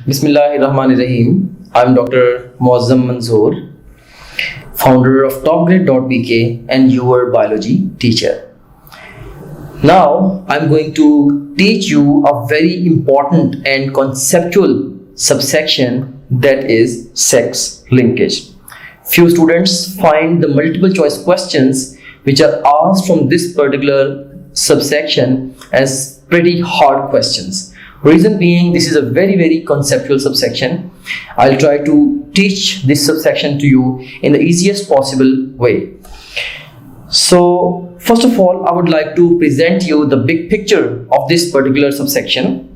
Bismillahirrahmanirrahim. I'm Dr. Muazzam Manzoor, founder of topgrade.bk and your biology teacher. Now, I'm going to teach you a very important and conceptual subsection that is sex linkage. Few students find the multiple choice questions which are asked from this particular subsection as pretty hard questions. Reason being, this is a very conceptual subsection. I'll try to teach this subsection to you in the easiest possible way. So first of all, I would like to present you the big picture of this particular subsection.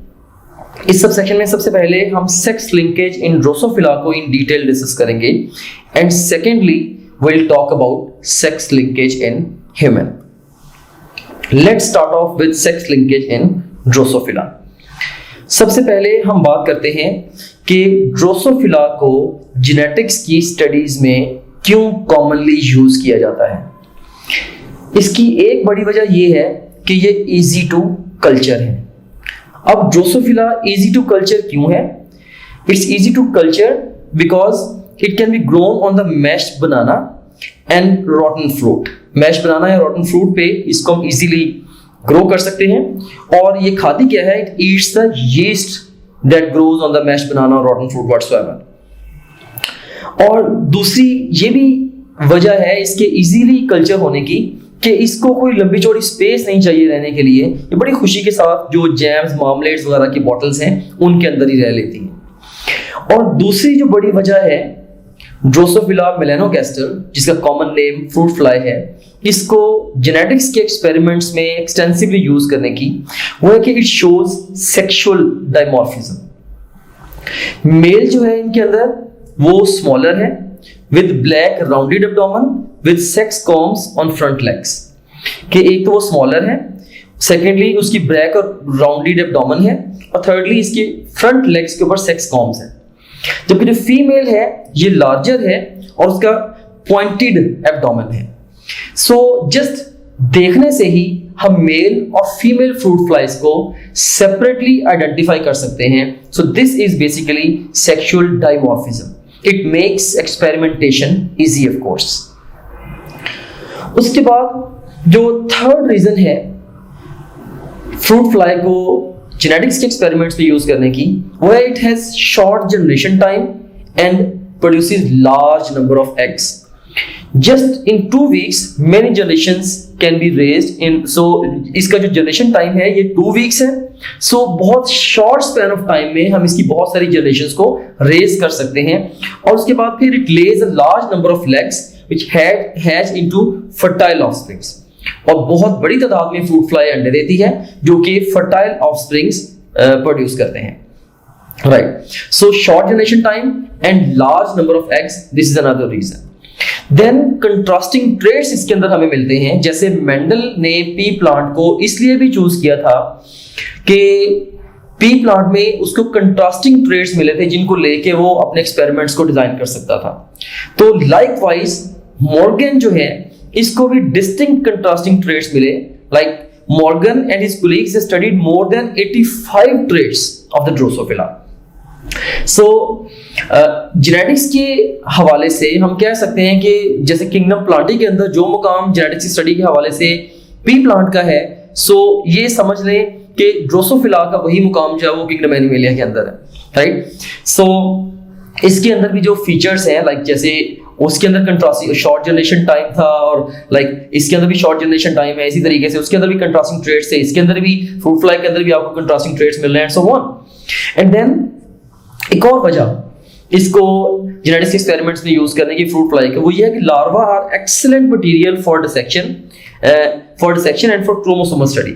इस subsection में सबसे पहले हम sex linkage इन Drosophila को in detail discuss करेंगे and secondly we'll talk about sex linkage in human. Let's start off with sex linkage in Drosophila. सबसे पहले हम बात करते हैं कि ड्रोसोफिला को जेनेटिक्स की स्टडीज में क्यों कॉमनली यूज किया जाता है। इसकी एक बड़ी वजह यह है कि ये इजी टू कल्चर है। अब ड्रोसोफिला इजी टू कल्चर क्यों है? It's easy to culture because it can be grown on the mashed banana and rotten fruit. Mashed banana या रॉटन फ्रूट पे इसको हम इजीली ग्रो कर सकते हैं और ये खाती क्या है? It eats the yeast that grows on the mashed banana और रॉटन फ्रूट व्हाटसोएवर। और दूसरी ये भी वजह है इसके इजीली कल्चर होने की कि इसको कोई लंबी चौड़ी स्पेस नहीं चाहिए रहने के लिए। ये बड़ी खुशी के साथ जो जैम्स मार्मलेट्स वगैरह की बॉटल्स हैं उनके अंदर ही रह लेती हैं। और दूसरी जो बड़ी वजह है ड्रोसोफिला मेलानोगास्टर, जिसका कॉमन नेम फ्रूट फ्लाई है, इसको जेनेटिक्स के एक्सपेरिमेंट्स में एक्सटेंसिवली यूज करने की वो है कि it shows sexual dimorphism. Male जो है इनके अंदर वो स्मॉलर है with black rounded abdomen with sex combs on front legs. कि एक तो वो स्मॉलर है, सेकेंडली उसकी ब्लैक और राउंडेड एब्डोमेन है और थर्डली इसके फ्रंट लेग्स के ऊपर सेक्स कॉम्स है। जबकि जो फीमेल है ये लार्जर है और उसका पॉइंटेड एब्डोमेन है। सो जस्ट देखने से ही हम मेल और फीमेल फ्रूट फ्लाइज को सेपरेटली आइडेंटिफाई कर सकते हैं। सो this is basically sexual dimorphism. It makes experimentation easy of course. उसके बाद जो थर्ड रीजन है फ्रूट फ्लाई को जेनेटिक्स के एक्सपेरिमेंट्स में यूज करने की वो है it has short generation time and produces large number of eggs. Just in 2 weeks many generations can be raised in, so इसका जो जनरेशन टाइम है ये 2 weeks है। सो बहुत शॉर्ट स्पैन ऑफ टाइम में हम इसकी बहुत सारी जनरेशंस को रेज कर सकते हैं और उसके बाद फिर it Lay's a large number of legs which has into fertile offsprings. और बहुत बड़ी तादाद में फ्रूट फ्लाई अंडे देती है जो कि फर्टाइल ऑफस्प्रिंग्स प्रोड्यूस करते हैं। Right, so short generation time and large number of eggs, this is another reason. Then contrasting traits इसके अंदर हमें मिलते हैं। जैसे मेंडल ने पी प्लांट को इसलिए भी चूज किया था कि पी प्लांट में उसको कंट्रास्टिंग ट्रेट्स मिले थे जिनको लेके वो अपने एक्सपेरिमेंट्स को डिजाइन कर सकता था। तो लाइकवाइज मॉर्गन जो है इसको भी डिस्टिंक्ट कंट्रास्टिंग ट्रेट्स मिले। Like Morgan and his colleagues studied more than 85 traits of the Drosophila. So genetics के हवाले से हम कह सकते हैं कि जैसे किंगडम प्लांटी के अंदर जो मुकाम जेनेटिक्स की स्टडी के हवाले से पी प्लांट का है, सो ये समझ लें कि ड्रोसोफिला का वही मुकाम जो है वो किंगडम एनिमेलिया के अंदर है। राइट, सो इसके अंदर भी जो फीचर्स हैं लाइक जैसे उसके अंदर कंट्रास्टिंग शॉर्ट जनरेशन टाइम था और लाइक इसके अंदर भी शॉर्ट जनरेशन टाइम है, इसी तरीके से उसके अंदर भी कंट्रास्टिंग ट्रेट्स थे, इसके अंदर भी फ्रूट फ्लाई के अंदर भी आपको कंट्रास्टिंग ट्रेट्स मिल रहे हैं and so on. And then एक और वजह इसको जेनेटिक्स एक्सपेरिमेंट्स में यूज करने की फ्रूट फ्लाई की वो ये है कि larva are excellent material for dissection and for chromosomal study.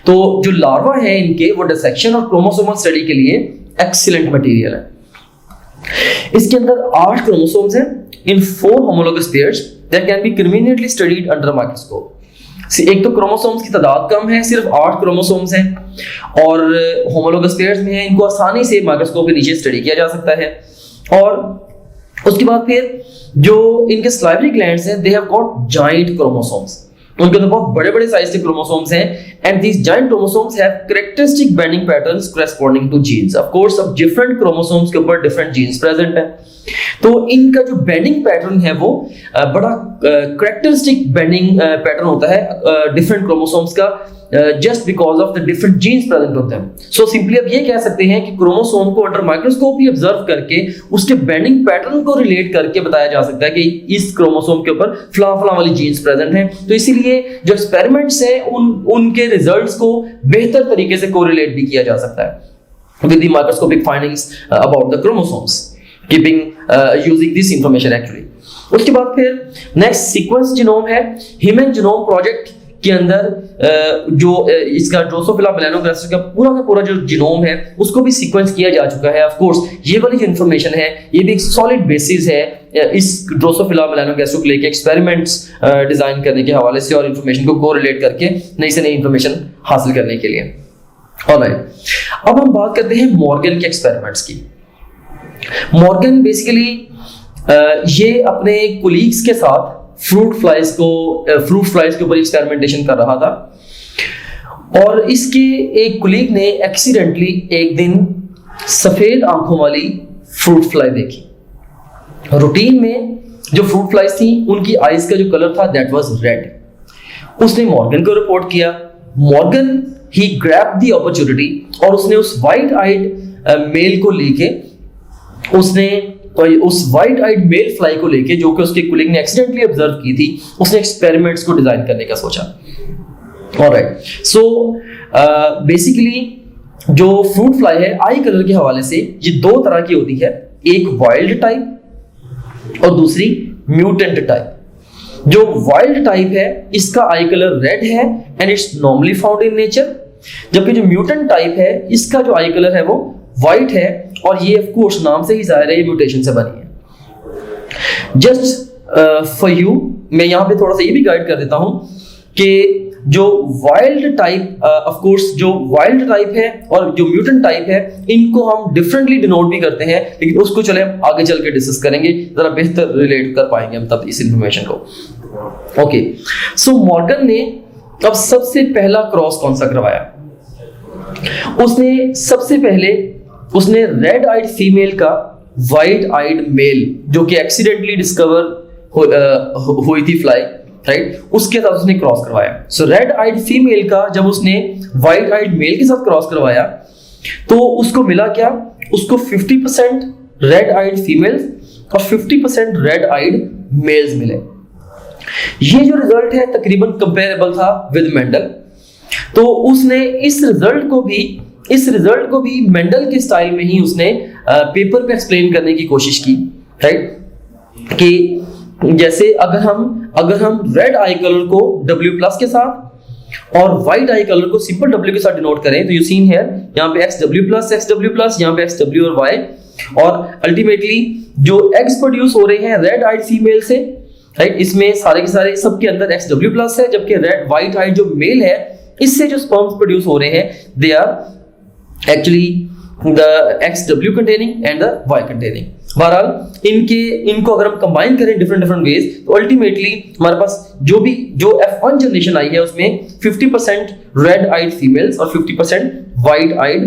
तो जो लार्वा है इनके वो डिसेक्शन और क्रोमोसोमल स्टडी के लिए एक्सीलेंट मटेरियल है। इसके अंदर 8 क्रोमोसोम्स हैं इन 4 homologous pairs that can be conveniently studied under microscope. एक तो क्रोमोसोम्स की तादाद कम है, सिर्फ 8 क्रोमोसोम्स हैं और होमोलोगस पेयर्स में है, इनको आसानी से माइक्रोस्कोप के नीचे स्टडी किया जा सकता है। और उसके बाद फिर जो इनके सलाइवरी ग्लैंड्स हैं they have got giant chromosomes. उनके अंदर बहुत बड़े बड़े साइज के क्रोमोसोम्स हैं and these giant chromosomes have characteristic banding patterns corresponding to genes. Of course अब डिफरेंट क्रोमोसोम्स के ऊपर डिफरेंट जीन्स प्रेजेंट है, तो इनका जो बेंडिंग पैटर्न है वो बड़ा कैरेक्टरिस्टिक बेंडिंग पैटर्न होता है डिफरेंट क्रोमोसोम्स का, just because of the different genes present of them. So simply अब ये कह सकते हैं कि क्रोमोसोम को अंडर माइक्रोस्कोप ही ऑब्जर्व करके उसके बेंडिंग पैटर्न को रिलेट करके बताया जा सकता है कि इस क्रोमोसोम के ऊपर फला फला वाली जीन्स प्रेजेंट हैं। तो इसीलिए जो एक्सपेरिमेंट्स हैं उनके रिजल्ट्स को बेहतर तरीके से कोरिलेट भी किया जा सकता है with the microscopic findings about the chromosomes, keeping using this information actually. उसके बाद फिर नेक्स्ट सीक्वेंस जीनोम है। ह्यूमन जीनोम प्रोजेक्ट के अंदर जो इसका ड्रोसोफिला मेलानोगास्टर का पूरा जो जीनोम है उसको भी सीक्वेंस किया जा चुका है। ऑफ कोर्स ये वाली जो इन्फॉर्मेशन है ये भी एक सॉलिड बेसिस है इस ड्रोसोफिला मेलानोगास्टर को लेके एक्सपेरिमेंट्स डिजाइन करने के हवाले से और इन्फॉर्मेशन को कोरिलेट करके नई से नई इन्फॉर्मेशन हासिल करने के लिए। ऑलराइट, अब हम बात करते हैं मॉर्गन के एक्सपेरिमेंट्स की। मॉर्गन बेसिकली ये अपने कोलीग्स के साथ फ्रूट फ्लाइज के ऊपर एक्सपेरिमेंटेशन कर रहा था और इसके एक कोलीग ने एक्सीडेंटली एक दिन सफेद आंखों वाली फ्रूट फ्लाई देखी। रूटीन में जो फ्रूट फ्लाइज थी उनकी आईज का जो कलर था दैट वाज रेड। उसने मॉर्गन को रिपोर्ट किया। Morgan he grabbed the opportunity और उसने उस वाइट आइड मेल को लेके उस वाइट आइड मेल फ्लाई को लेके जो कि उसके कोलीग ने एक्सीडेंटली ऑब्जर्व की थी, उसने एक्सपेरिमेंट्स को डिजाइन करने का सोचा। ऑलराइट, सो बेसिकली जो फ्रूट फ्लाई है आई कलर के हवाले से ये दो तरह की होती है, एक वाइल्ड टाइप और दूसरी म्यूटेंट टाइप। जो वाइल्ड टाइप है इसका आई कलर रेड है and it's normally found in nature, जबकि जो म्यूटेंट टाइप है इसका जो आई कलर है वो व्हाइट है और ये ऑफ कोर्स नाम से ही जाहिर है ये म्यूटेशन से बनी है। जस्ट फॉर यू मैं यहाँ पे थोड़ा सा ये भी गाइड कर देता हूँ कि जो वाइल्ड टाइप ऑफ कोर्स जो वाइल्ड टाइप है और जो म्यूटेंट टाइप है इनको हम डिफरेंटली डिनोट भी करते हैं, लेकिन उसको चले हम आगे चल के डिस्कस करेंगे, जरा बेहतर रिलेट कर पाएंगे हम तब इस इंफॉर्मेशन को। ओके, सो मॉर्गन ने अब सबसे पहला क्रॉस कौन सा करवाया? उसने सबसे पहले उसने रेड आइड फीमेल का वाइट आइड मेल जो कि एक्सीडेंटली डिस्कवर हुई थी फ्लाई, राइट, उसके साथ उसने क्रॉस करवाया। सो रेड आइड फीमेल का जब उसने वाइट आइड मेल के साथ क्रॉस करवाया तो उसको मिला क्या? उसको 50% रेड आइड फीमेल्स और 50% रेड आइड मेल्स मिले। ये जो रिजल्ट है तकरीबन कंपेरेबल था विद मेंडल। तो उसने इस रिजल्ट को भी मेंडल के स्टाइल में ही उसने पेपर पे एक्सप्लेन करने की कोशिश की, राइट, कि जैसे अगर हम रेड आई कलर को W+ के साथ और व्हाइट आई कलर को सिंपल W के साथ डिनोट करें तो यू सीन हियर यहाँ पे XW+, यहाँ पे XW और Y, और अल्टीमेटली जो एग्स प्रोड्यूस हो रहे हैं रेड आइड फीमेल से, राइट, इसमें सारे के सारे सबके अंदर XW+ है, जबकि रेड व्हाइट आइड जो मेल है इससे जो स्पर्म्स प्रोड्यूस हो रहे हैं they are actually the XW containing and the Y containing। बहरहाल इनको अगर हम कंबाइन करें डिफरेंट वेज तो अल्टीमेटली हमारे पास जो F1 जनरेशन आई है उसमें 50% रेड आइड फीमेल्स और 50% white eyed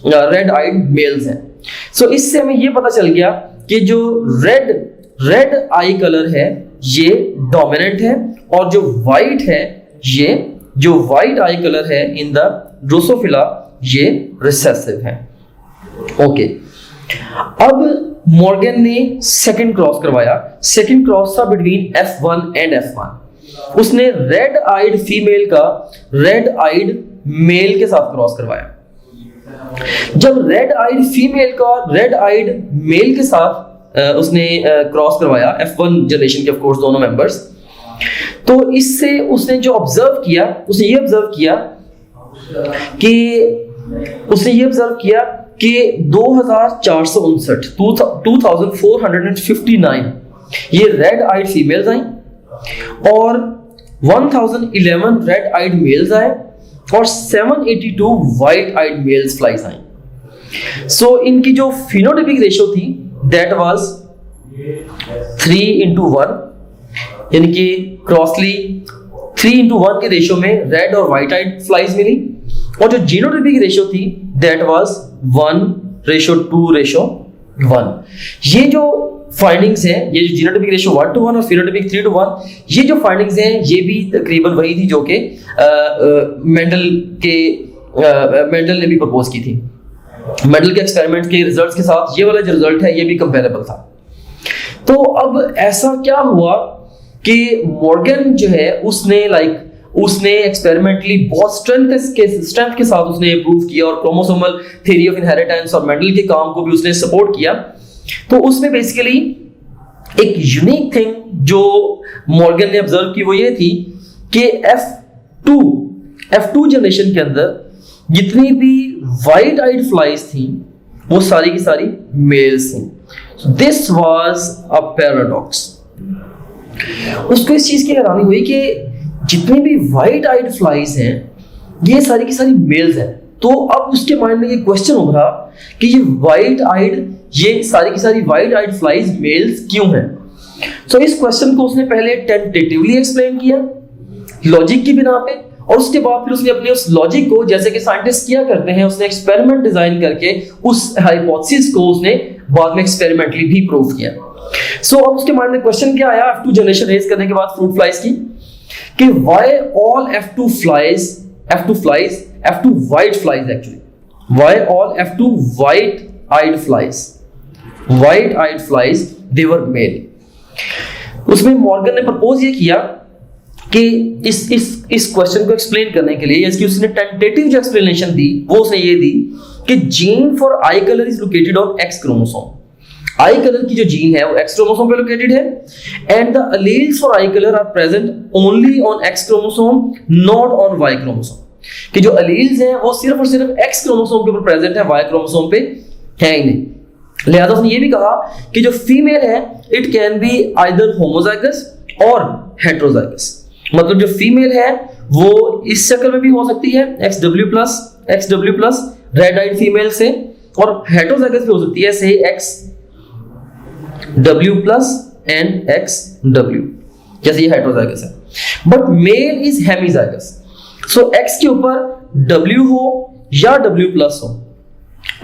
red eyed males हैं। सो इससे हमें ये पता चल गया कि जो रेड आई कलर है ये डोमिनेंट है और जो वाइट है ये जो वाइट आई कलर है इन द ड्रोसोफिला ये रिसेसिव है। ओके, अब मॉर्गन ने सेकंड क्रॉस करवाया। सेकंड क्रॉस था बिटवीन F1 एंड F1। उसने रेड आइड फीमेल का रेड आइड मेल के साथ क्रॉस करवाया। जब रेड आइड फीमेल का रेड आइड मेल के साथ उसने क्रॉस करवाया F1 जनरेशन के ऑफ कोर्स दोनों मेंबर्स, तो इससे उसने जो ऑब्जर्व किया उसने ये ऑब्जर्व किया कि 2459 ये रेड आइड फीमेल्स आई और 1011 रेड आइड मेल्स आए और 782 वाइट आइड मेल्स फ्लाइज आई। सो इनकी जो फिनोटाइपिक रेशियो थी दैट वाज 3:1, यानी कि क्रॉसली 3:1 के रेशियो में रेड और व्हाइट आइड फ्लाइज मिली, और जो जीनोटाइपिक की रेशियो थी दैट वाज 1:2:1। ये जो फाइंडिंग्स हैं, ये जो जीनोटाइपिक रेशियो 1:1 और फिनोटाइपिक 3:1, ये जो फाइंडिंग्स हैं ये भी तकरीबन वही थी जो कि मेंडल ने भी प्रपोज की थी। मेंडल के एक्सपेरिमेंट के रिजल्ट्स के साथ ये वाला जो रिजल्ट है ये भी कंपेरेबल था। तो अब ऐसा क्या हुआ कि मॉर्गन जो है उसने एक्सपेरिमेंटली बहुत स्ट्रेंथ के साथ उसने प्रूव किया, और क्रोमोसोमल थ्योरी ऑफ इनहेरिटेंस और मेंडल के काम को भी उसने सपोर्ट किया। तो उसमें बेसिकली एक यूनिक थिंग जो मॉर्गन ने ऑब्जर्व की वो ये थी कि F2 जनरेशन के अंदर जितनी भी वाइट आइड फ्लाइज थी वो सारी की सारी मेल्स थी। This was a paradox. उसको इस चीज की हैरानी हुई कि जितनी भी वाइट आइड फ्लाइज हैं ये सारी की सारी मेल्स हैं। तो अब उसके माइंड में ये क्वेश्चन उभरा कि ये सारी की सारी वाइट आइड फ्लाइज मेल्स क्यों हैं। सो इस क्वेश्चन को उसने पहले टेंटेटिवली एक्सप्लेन किया लॉजिक की बिना पे, और उसके बाद फिर उसने अपने उस लॉजिक को, जैसे कि साइंटिस्ट किया करते हैं, उसने एक्सपेरिमेंट डिजाइन करके उस हाइपोथेसिस को उसने बाद में एक्सपेरिमेंटली भी प्रूव किया। सो अब उसके माइंड में क्वेश्चन क्या आया F2 जनरेशन रेज करने के बाद फ्रूट फ्लाइज की, कि why all F2 white flies actually, why all F2 white-eyed flies they were male। उसमें मॉर्गन ने प्रपोज ये किया कि इस क्वेश्चन को एक्सप्लेन करने के लिए, इसकी उसने टेंटेटिव जो एक्सप्लेनेशन दी वो उसने ये दी कि gene for eye colour is located on X chromosome. Eye colour की जो जीन है वो एक्स क्रोमोसोम पे लोकेटेड है, and the alleles for eye colour are present only on X chromosome not on Y chromosome. कि जो alleles हैं वो सिर्फ और सिर्फ एक्स क्रोमोसोम के ऊपर प्रेजेंट है, वाई क्रोमोसोम पे है ही नहीं। लिहाजा उसने ये भी कहा कि जो फीमेल है it can be either homozygous और हेटेरोजाइगस। मतलब जो फीमेल है वो इस शक्ल में भी हो सकती है XW+ रेड आइड फीमेल से, और हेटेरोजाइगस भी हो सकती है से XW+ एंड XW, जैसे ये हेटेरोजाइगस है। But male is hemizygous. So X के ऊपर W हो या W+ हो,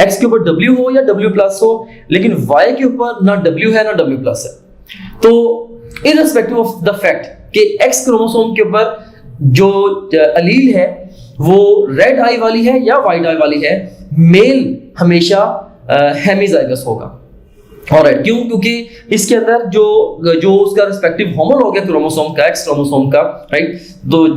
X के ऊपर W हो या W+ हो, लेकिन Y के ऊपर ना W है ना W+ है। तो इररिस्पेक्टिव ऑफ द फैक्ट कि X क्रोमोसोम के ऊपर जो अलील है वो रेड आई वाली है या वाइट आई वाली है, मेल हमेशा हेमीजाइगस होगा। ऑलराइट, क्यों? क्योंकि इसके अंदर जो उसका रिस्पेक्टिव होमोलॉग है क्रोमोसोम का, एक्स क्रोमोसोम का, राइट, तो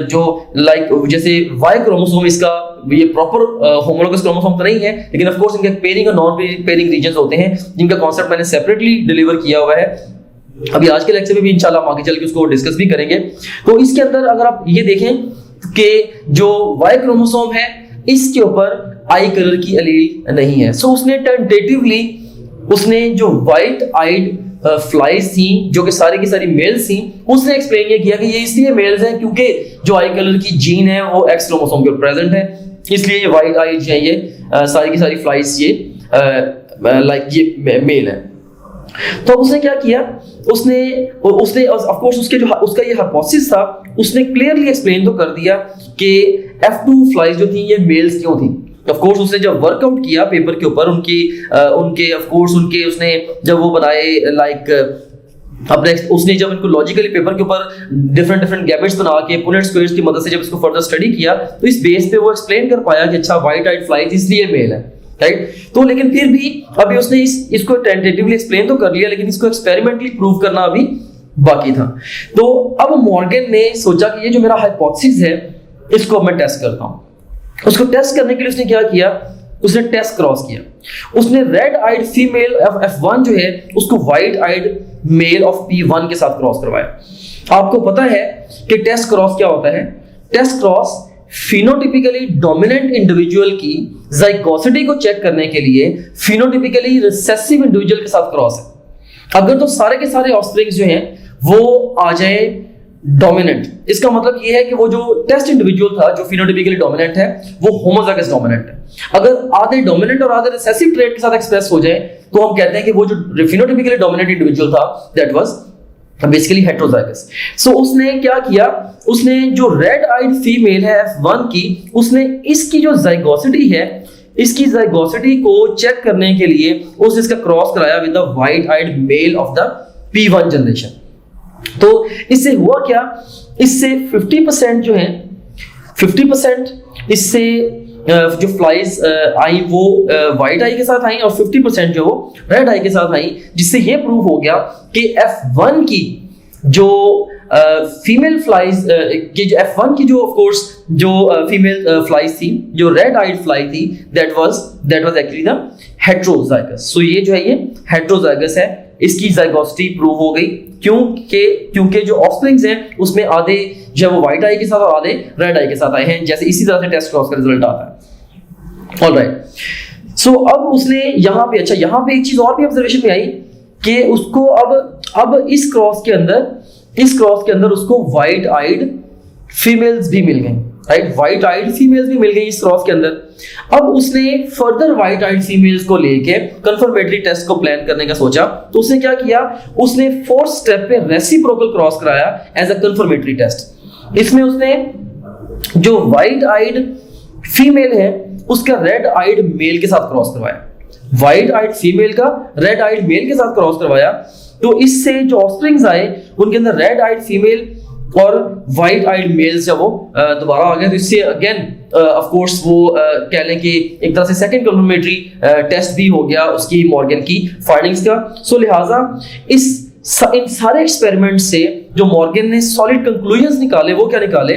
जो लाइक जैसे वाई क्रोमोसोम इसका ये प्रॉपर होमोलॉगस क्रोमोसोम तो नहीं है, लेकिन ऑफ कोर्स इनके पेयरिंग और नॉन पेयरिंग रीजन्स होते हैं जिनका कॉन्सेप्ट मैंने सेपरेटली डिलीवर किया हुआ है। अभी आज के लेक्चर में भी इंशाल्लाह हम आगे चल के उसको डिस्कस भी करेंगे। तो इसके अंदर अगर आप ये देखें कि जो वाई क्रोमोसोम है इसके ऊपर आई कलर की अलील नहीं है। सो उसने टेंटेटिवली उसने जो वाइट आइड फ्लाइज थी जो कि सारी की सारी मेल्स थी, उसने एक्सप्लेन ये किया कि ये इसलिए मेल्स हैं क्योंकि जो आई कलर की जीन है वो एक्स क्रोमोसोम के प्रेजेंट है, इसलिए ये वाइट आइड है, ये सारी की सारी फ्लाइज ये लाइक ये मेल है। तो उसने क्या किया, उसने ऑफ कोर्स उसका ये हाइपोथेसिस था, उसने क्लियरली एक्सप्लेन तो कर दिया कि F2 फ्लाइज जो थी ये मेल्स क्यों थी। ऑफ कोर्स उसने जब वर्कआउट किया पेपर के ऊपर उनके ऑफ कोर्स उसने जब वो बनाए लाइक अपने उसने जब इनको लॉजिकली पेपर के ऊपर डिफरेंट गैमेट्स बना के पुनेट स्क्वायर्स की मदद से जब इसको फर्दर स्टडी किया तो इस बेस पे वो एक्सप्लेन कर पाया कि अच्छा वाइट आइड फ्लाइज इसलिए मेल है, राइट। तो लेकिन फिर भी अभी उसने इसको टेंटेटिवली एक्सप्लेन तो कर लिया, लेकिन इसको एक्सपेरिमेंटली प्रूव करना अभी बाकी था। तो अब मॉर्गन ने सोचा कि ये जो मेरा हाइपोथेसिस है इसको मैं टेस्ट करता हूं। उसको टेस्ट करने के लिए उसने क्या किया, उसने टेस्ट क्रॉस किया। उसने रेड आइड फीमेल F1 जो है उसको white eyed male of P1 के साथ क्रॉस करवाया। आपको पता है कि टेस्ट क्रॉस क्या होता है? Test cross phenotypically dominant individual की जाइगोसिटी को चेक करने के लिए फिनोटिपिकली रिसेसिव इंडिविजुअल के साथ क्रॉस है। अगर तो सारे के सारे ऑफस्प्रिंग्स जो हैं वो आ जाए डोमिनेंट, इसका मतलब ये है कि वो जो टेस्ट इंडिविजुअल था जो फिनोटिपिकली डोमिनेंट है वो होमोजाइगस डोमिनेंट है। अगर आधे डोमिनेंट और आधे रिसेसिव ट्रेट के साथ एक्सप्रेस हो जाए तो हम कहते हैं कि वो जो फिनोटिपिकली डोमिनेंट इंडिविजुअल था दैट वाज बेसिकली हेट्रोजाइगस। सो उसने क्या किया, उसने जो रेड आइड फीमेल है F1 की, उसने इसकी जो जाइगोसिटी है, इसकी जाइगोसिटी को चेक करने के लिए उसने इसका क्रॉस कराया with the white eyed male of the P1 generation. तो इससे हुआ क्या, इससे 50% जो है 50% इससे जो फ्लाइज आई वो व्हाइट आई के साथ आई और 50% जो रेड आई के साथ आई, जिससे ये प्रूव हो गया कि F1 की जो फीमेल फ्लाइज की जो F1 की जो ऑफ कोर्स जो फीमेल फ्लाइज थी, जो रेड आइड फ्लाई थी, that was actually the heterozygous. So ये जो है ये हेट्रोजाइगस है, इसकी जाइगोसिटी प्रूव हो गई क्योंकि जो ऑफस्प्रिंग्स हैं उसमें आधे जो वो व्हाइट आई के साथ और आधे रेड आई के साथ आए हैं, जैसे इसी तरह से टेस्ट क्रॉस का रिजल्ट आता है। ऑलराइट। सो अब उसने यहाँ पे एक चीज और भी ऑब्जर्वेशन में आई कि उसको अब इस क्रॉस के अंदर उसको व्हाइट आइड फीमेल्स भी मिल गई, राइट, व्हाइट आइड फीमेल्स भी मिल गई इस क्रॉस के अंदर। अब उसने फर्दर व्हाइट आइड फीमेल्स को लेके कंफर्मेटरी टेस्ट को प्लान करने का सोचा, तो उसने क्या किया, उसने 4th स्टेप पे रेसिप्रोकल क्रॉस कराया एज अ कंफर्मेटरी टेस्ट। इसमें उसने जो व्हाइट आइड फीमेल है उसका रेड आइड मेल के साथ क्रॉस करवाया, व्हाइट आइड फीमेल का रेड आइड मेल के साथ क्रॉस करवाया। तो इससे जो ऑफस्प्रिंग्स आए उनके अंदर रेड आइड फीमेल और व्हाइट आइड मेल्स जब वो दोबारा आ गए, तो इससे अगेन ऑफ कोर्स वो कह लें कि एक तरह से सेकंड कंफर्मेटरी टेस्ट भी हो गया उसकी मॉर्गन की फाइंडिंग्स का। सो लिहाजा इन सारे एक्सपेरिमेंट से जो मॉर्गन ने सॉलिड कंक्लूजन्स निकाले, वो क्या निकाले,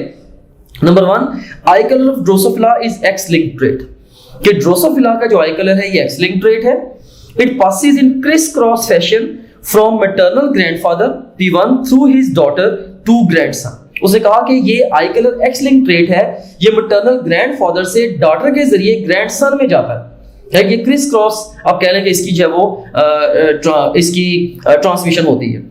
number 1, eye colour of Drosophila is X linked trait, कि ड्रोसोफिला का जो आई कलर है ये एक्स लिंक्ड ट्रेट है। It passes in criss cross fashion from maternal grandfather P1 through his daughter to grandson. उसने कहा कि ये eye colour X link trait है, ये मैटरनल ग्रैंडफादर से डॉटर के जरिए ग्रैंडसन में जाता है। ये क्रिस क्रॉस आप कह लें कि इसकी जो है वो इसकी ट्रांसमिशन होती है,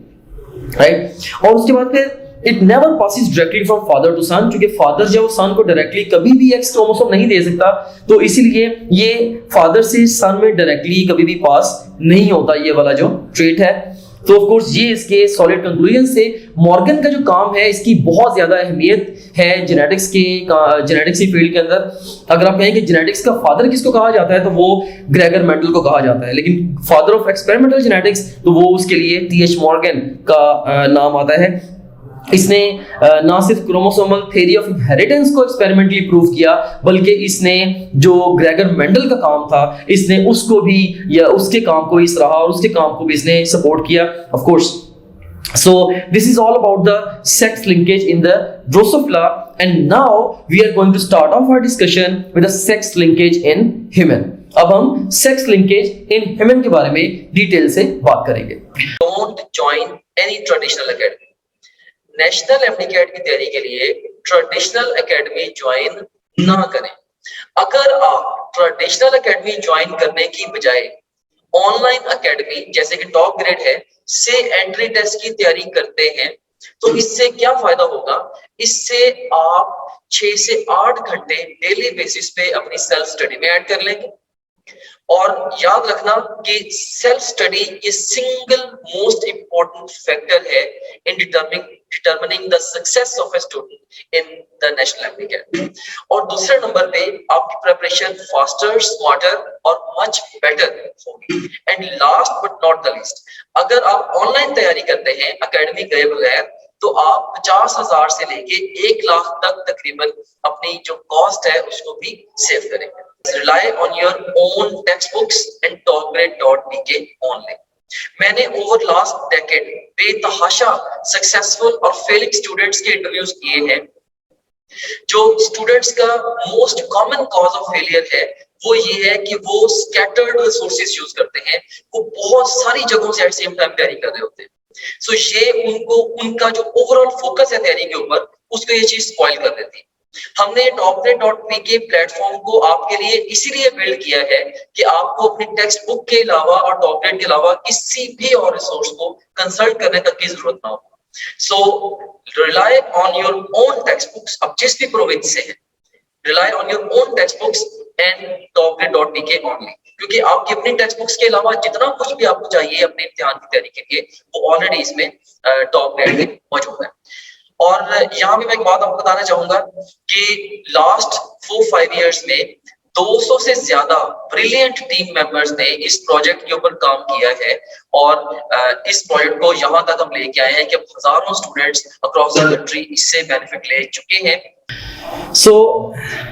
राइट। और उसके बाद फिर it never passes directly from father to son, क्योंकि फादर जो सन को डायरेक्टली कभी भी एक्स क्रोमोसोम नहीं दे सकता, तो इसीलिए ये फादर से सन में डायरेक्टली कभी भी पास नहीं होता ये वाला जो ट्रेट है। तो ऑफ कोर्स ये इसके सॉलिड कंक्लूजन से मॉर्गन का जो काम है इसकी बहुत ज्यादा अहमियत है जेनेटिक्स की फील्ड के अंदर। अगर आप कहें कि जेनेटिक्स का फादर किसको कहा जाता है तो वो ग्रेगर मेंडल को कहा जाता है, लेकिन फादर ऑफ एक्सपेरिमेंटल जेनेटिक्स तो वो उसके लिए T.H. मॉर्गन का नाम आता है। इसने ना सिर्फ क्रोमोसोमल थ्योरी ऑफ इनहेरिटेंस को एक्सपेरिमेंटली प्रूव किया, बल्कि इसने जो ग्रेगर मेंडल का काम था इसने उसको भी या उसके काम को इस रहा और उसके काम को भी इसने सपोर्ट किया of course. So this is all about the sex linkage in the Drosophila, and now we are going to start off our discussion with the sex linkage in human. अब हम sex linkage in human के बारे में detail से बात करेंगे। Don't join any traditional academy. National MDCAT की तैयारी के लिए ट्रेडिशनल एकेडमी ज्वाइन ना करें। अगर आप ट्रेडिशनल एकेडमी ज्वाइन करने की बजाय ऑनलाइन एकेडमी जैसे कि टॉप ग्रेड है से एंट्री टेस्ट की तैयारी करते हैं, तो इससे क्या फायदा होगा, इससे आप 6 से 8 घंटे डेली बेसिस पे अपनी सेल्फ स्टडी में ऐड कर लेंगे। और याद रखना कि सेल्फ स्टडी ये सिंगल मोस्ट इंपॉर्टेंट फैक्टर है in determining the success of a student in the national MDCAT. और दूसरे नंबर पे आपकी प्रिपरेशन फास्टर, स्मार्टर और मच बेटर होगी। And last but not the least, अगर आप ऑनलाइन तैयारी करते हैं एकेडमी गए बगैर, तो आप 50,000 से लेके 1 लाख तक तकरीबन अपनी जो कॉस्ट है उसको भी सेव करेंगे। Rely on your own textbooks and topgrade.pk only. मैंने ओवर लास्ट डेकेड बेतहाशा सक्सेसफुल और फेलिंग स्टूडेंट्स के इंटरव्यूज किए हैं। जो स्टूडेंट्स का most common cause of failure है वो ये है कि वो स्कैटर्ड रिसोर्सेज यूज करते हैं, वो बहुत सारी जगहों से एट सेम टाइम तैयारी कर रहे होते हैं। सो ये उनको उनका जो ओवरऑल फोकस है तैयारी के ऊपर उसको ये चीज स्पॉइल कर देती है। हमने topgrade.pk प्लेटफॉर्म को आपके लिए इसीलिए बिल्ड किया है कि आपको अपनी टेक्स्ट बुक के अलावा और टॉपग्रेड के अलावा किसी भी और रिसोर्स को कंसल्ट करने तक की जरूरत ना हो। So rely on your own textbooks. अब जिस भी प्रोविंस से है, rely on your own textbooks and topgrade.pk only. क्योंकि आपकी अपनी टेक्स्ट बुक्स के अलावा जितना कुछ भी आपको चाहिए अपने इम्तिहान की तैयारी के लिए वो ऑलरेडी इसमें टॉप ग्रेड में मौजूद है। और यहाँ भी मैं एक बात आपको बताना चाहूंगा कि लास्ट 4-5 इयर्स में 200 से ज्यादा ब्रिलियंट टीम मेंबर्स ने इस प्रोजेक्ट के ऊपर काम किया है और इस प्रोजेक्ट को यहाँ तक हम लेके आए हैं कि अब हजारों स्टूडेंट्स अक्रॉस द कंट्री इससे बेनिफिट ले चुके हैं। So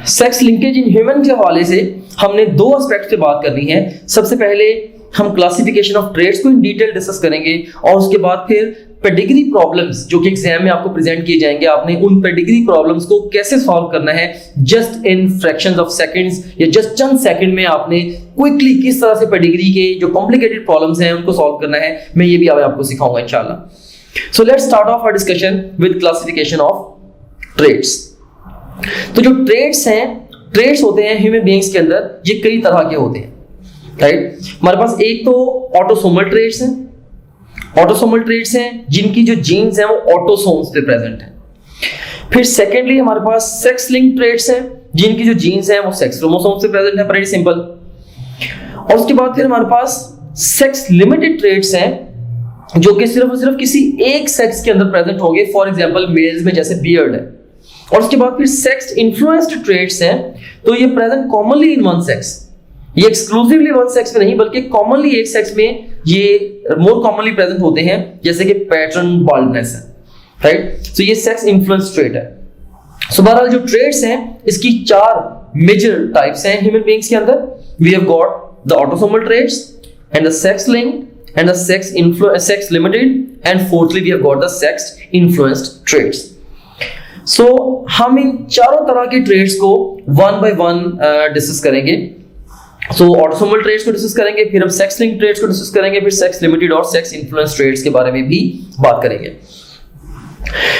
sex linkage in human के हवाले से हमने दो एस्पेक्ट पे बात करनी है। सबसे पहले हम क्लासिफिकेशन ऑफ ट्रेड्स को इन डिटेल डिस्कस करेंगे और उसके बाद फिर पेडिग्री प्रॉब्लम्स जो कि एग्जाम में आपको प्रेजेंट किए जाएंगे, आपने उन पेडिग्री प्रॉब्लम्स को कैसे सॉल्व करना है just in fractions of seconds या जस्ट चंद सेकंड में आपने क्विकली किस तरह से पेडिग्री के जो कॉम्प्लिकेटेड प्रॉब्लम्स हैं उनको सॉल्व करना है। मैं ये भी आपको सिखाऊंगा इंशाल्लाह। So let's start of our discussion with classification of traits. तो जो ट्रेड्स हैं, ट्रेड्स होते हैं ह्यूमन बीइंग्स के अंदर, ये कई तरह के होते हैं, राइट। हमारे पास एक तो ऑटोसोमल ट्रेड्स हैं। ऑटोसोमल ट्रेड्स हैं जिनकी जो जीन्स हैं वो ऑटोसोम्स पे प्रेजेंट हैं। फिर सेकेंडली हमारे पास सेक्स लिंक ट्रेड्स हैं जिनकी जो जीन्स हैं वो सेक्स क्रोमोसोम्स पे प्रेजेंट है, वेरी सिंपल। और उसके बाद फिर हमारे पास सेक्स लिमिटेड ट्रेड्स हैं जो कि सिर्फ और सिर्फ किसी एक सेक्स के अंदर प्रेजेंट होंगे, फॉर एग्जांपल मेल्स में जैसे बियर्ड है। और उसके बाद फिर सेक्स इन्फ्लुएंस्ड ट्रेड्स हैं, तो ये present commonly in one sex, ये एक्सक्लूसिवली वन सेक्स में नहीं बल्कि कॉमनली एक सेक्स में ये मोर कॉमनली प्रेजेंट होते हैं, जैसे कि पैटर्न बाल्डनेस है, राइट। सो ये सेक्स इन्फ्लुएंस ट्रेड है। सो बहरहाल जो ट्रेड्स हैं इसकी 4 मेजर टाइप्स हैं ह्यूमन बीइंग्स के अंदर। We have got the autosomal traits and the sex linked and the sex limited and fourthly we have got the sex influenced traits. So हम इन चारों तरह के ट्रेड्स को वन बाय वन डिस्कस करेंगे। So autosomal traits को discuss करेंगे, फिर हम सेक्स लिंक ट्रेड्स को डिस्कस करेंगे, फिर सेक्स लिमिटेड और सेक्स इन्फ्लुएंस ट्रेड्स के बारे में भी बात करेंगे।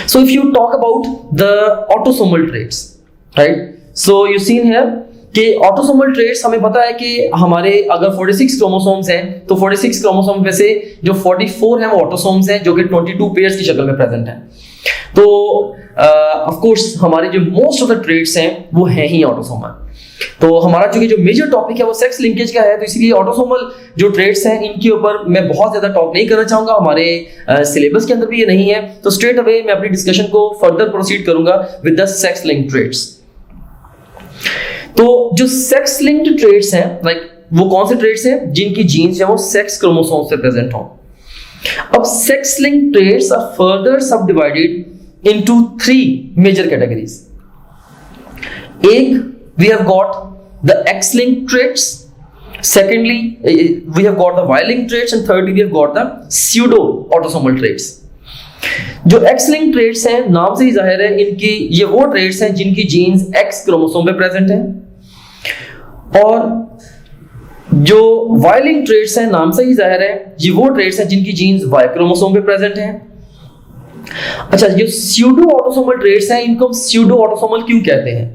So if you talk about the autosomal traits, right, so you seen here कि ऑटोसोमल ट्रेड्स हमें पता है कि हमारे अगर 46 क्रोमोसोम्स हैं तो 46 क्रोमोसोम में से जो 44 हैं वो ऑटोसोम्स हैं जो कि 22 पेयर्स की शक्ल में प्रेजेंट हैं। तो ऑफ कोर्स हमारे जो मोस्ट ऑफ द ट्रेड्स हैं वो हैं ही ऑटोसोमल। तो हमारा चूंकि जो मेजर टॉपिक है वो सेक्स लिंकेज का है, तो इसलिए ऑटोसोमल जो ट्रेड्स हैं इनके ऊपर मैं बहुत ज्यादा टॉक नहीं करना चाहूंगा, हमारे सिलेबस के अंदर भी ये नहीं है। तो स्ट्रेट अवे मैं अपनी डिस्कशन को फर्दर प्रोसीड करूंगा with the sex linked traits. तो जो सेक्स लिंक्ड ट्रेड्स हैं, लाइक वो कौन से ट्रेड्स हैं जिनकी जीन्स है वो सेक्स क्रोमोसोम से प्रेजेंट हो। अब sex linked traits are further subdivided into 3 major categories. एक, we have got the X-linked traits. Secondly, we have got the Y-linked traits, and thirdly, we have got the pseudo-autosomal traits. जो X-linked traits हैं, नाम से ही जाहिर है इनकी ये वो traits हैं जिनकी जीन्स X क्रोमोसोम पे प्रेजेंट हैं, और जो Y-linked traits हैं, नाम से ही जाहिर है ये वो traits हैं जिनकी जीन्स Y क्रोमोसोम पे प्रेजेंट हैं। अच्छा, जो स्यूडो ऑटोसोमल ट्रेड्स हैं इनको हम स्यूडो ऑटोसोमल क्यों कहते हैं?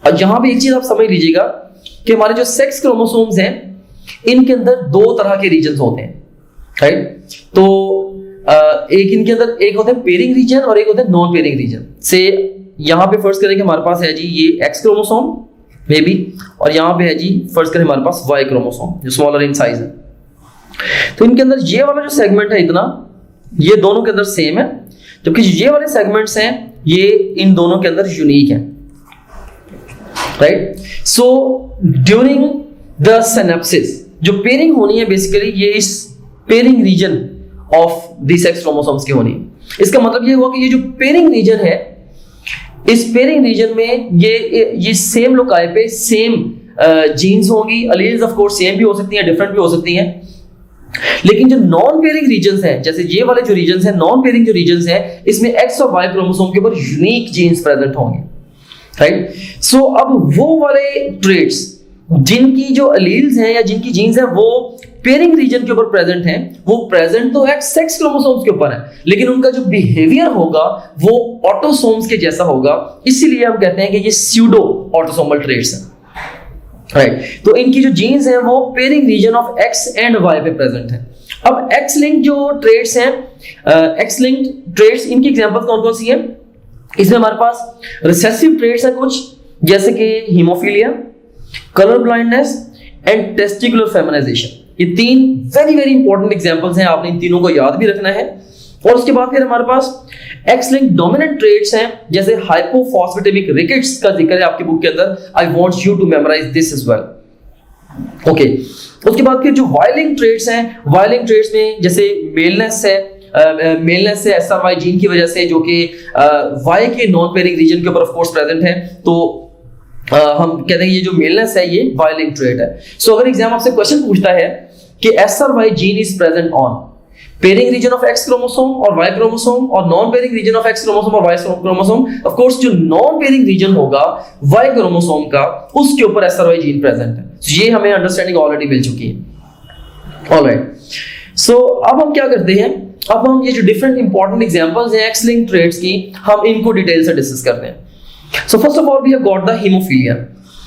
और यहां पे एक चीज आप समझ लीजिएगा कि हमारे जो सेक्स क्रोमोसोम्स हैं इनके अंदर 2 तरह के रीजन्स होते हैं, राइट। तो एक इनके अंदर एक होते हैं पेयरिंग रीजन और एक होते हैं नॉन पेयरिंग रीजन। से यहां पे फर्स्ट करें कि हमारे पास है जी ये एक्स क्रोमोसोम मे बी, और यहां पे है जी फर्स्ट करें हमारे पास वाई क्रोमोसोम जो स्मॉलर इन साइज है। तो इनके अंदर ये वाला जो सेगमेंट है इतना, ये दोनों के अंदर सेम है, जबकि ये वाले सेगमेंट्स हैं ये इन दोनों के अंदर यूनिक हैं, right. So during the synapsis जो पेयरिंग होनी है बेसिकली ये इस pairing region of the sex chromosomes की होनी है। इसका मतलब ये हुआ कि ये जो पेयरिंग रीजन है इस पेयरिंग रीजन में ये सेम लोकाई पे सेम जीन्स होंगी। अलील्स ऑफ कोर्स सेम भी हो सकती हैं, डिफरेंट भी हो सकती हैं, लेकिन जो नॉन पेयरिंग रीजन्स हैं जैसे ये वाले जो रीजन्स हैं, नॉन पेयरिंग जो रीजन्स हैं इसमें एक्स और वाई क्रोमोसोम के ऊपर यूनिक जीन्स प्रेजेंट होंगे, राइट। सो अब वो वाले ट्रेड्स जिनकी जो अलील्स हैं या जिनकी जीन्स हैं वो पेयरिंग रीजन के ऊपर प्रेजेंट हैं, वो प्रेजेंट तो एक्स सेक्स क्रोमोसोम्स के ऊपर है, लेकिन उनका जो बिहेवियर होगा वो ऑटोसोम्स के जैसा होगा। इसीलिए हम कहते हैं कि ये स्यूडो ऑटोसोमल ट्रेड्स हैं, राइट। तो इनकी जो जीन्स हैं वो pairing region of X and Y पे प्रेजेंट है। अब एक्स लिंक जो ट्रेड्स हैं, एक्स लिंक ट्रेड्स इनकी एग्जांपल्स कौन कौन सी हैं? इसमें हमारे पास रिसेसिव ट्रेड्स हैं कुछ, जैसे कि haemophilia, colour blindness, and testicular feminisation. ये 3 वेरी वेरी इंपॉर्टेंट एग्जांपल्स हैं, आपने इन तीनों को याद भी रखना है। और उसके बाद फिर हमारे पास एक्स लिंक्ड डोमिनेंट ट्रेट्स हैं, जैसे हाइपोफॉस्फेटेमिक रिकेट्स का जिक्र है आपकी बुक के अंदर। I want you to memorise this as well. Okay, उसके बाद फिर जो वाई लिंक्ड ट्रेट्स हैं, वाई लिंक्ड ट्रेट्स में जैसे मेलनेस है, मेलनेस है SRY जीन की वजह से, जो कि वाई के नॉन पेयरिंग रीजन के ऊपर ऑफ कोर्स प्रेजेंट है। तो हम कहते हैं ये जो मेलनेस है ये वाई लिंक्ड ट्रेट है। सो अगर एग्जाम आपसे क्वेश्चन पूछता है कि SRY gene is present on pairing region of X chromosome और Y क्रोमोसोम और non pairing region of X chromosome और Y क्रोमोसोम, ऑफ कोर्स जो नॉन पेयरिंग रीजन होगा Y क्रोमोसोम का, उसके ऊपर SRY जीन प्रेजेंट है। So, ये हमें अंडरस्टैंडिंग ऑलरेडी मिल चुकी है। ऑलराइट, सो अब हम क्या करते हैं, अब हम ये जो डिफरेंट इंपॉर्टेंट एग्जांपल्स हैं एक्स लिंक्ड ट्रेट्स की, हम इनको डिटेल से डिस्कस करते हैं। So first of all we have got the haemophilia.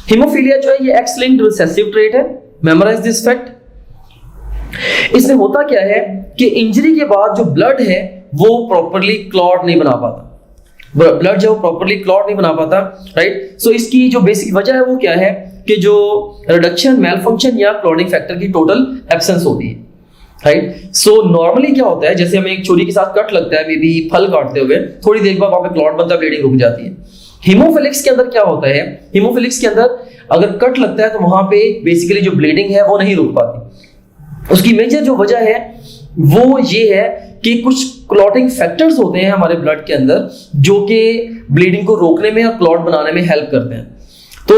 Haemophilia जो है ये एक्स लिंक्ड रिसेसिव ट्रेट है। Memorise this fact. इसमें होता क्या है कि इंजरी के बाद जो ब्लड है वो प्रॉपर्ली क्लॉट नहीं बना पाता, ब्लड जो प्रॉपर्ली क्लॉट नहीं बना पाता, राइट। सो इसकी जो बेसिक वजह है वो क्या है कि जो रिडक्शन, मेलफंक्शन या क्लॉटिंग फैक्टर की टोटल एब्सेंस होती है, राइट। सो नॉर्मली क्या होता है, जैसे हमें एक छुरी के साथ कट लगता है, मे बी फल काटते हुए, थोड़ी देर बाद वहां पे क्लॉट बनता है, ब्लीडिंग रुक जाती है। हीमोफिलिक्स के अंदर क्या होता है, हीमोफिलिक्स के अंदर अगर कट लगता है तो वहां पे बेसिकली जो ब्लीडिंग है वो नहीं रुक पाती। उसकी मेजर जो वजह है वो ये है कि कुछ क्लॉटिंग फैक्टर्स होते हैं हमारे ब्लड के अंदर जो कि ब्लीडिंग को रोकने में और क्लॉट बनाने में हेल्प करते हैं। तो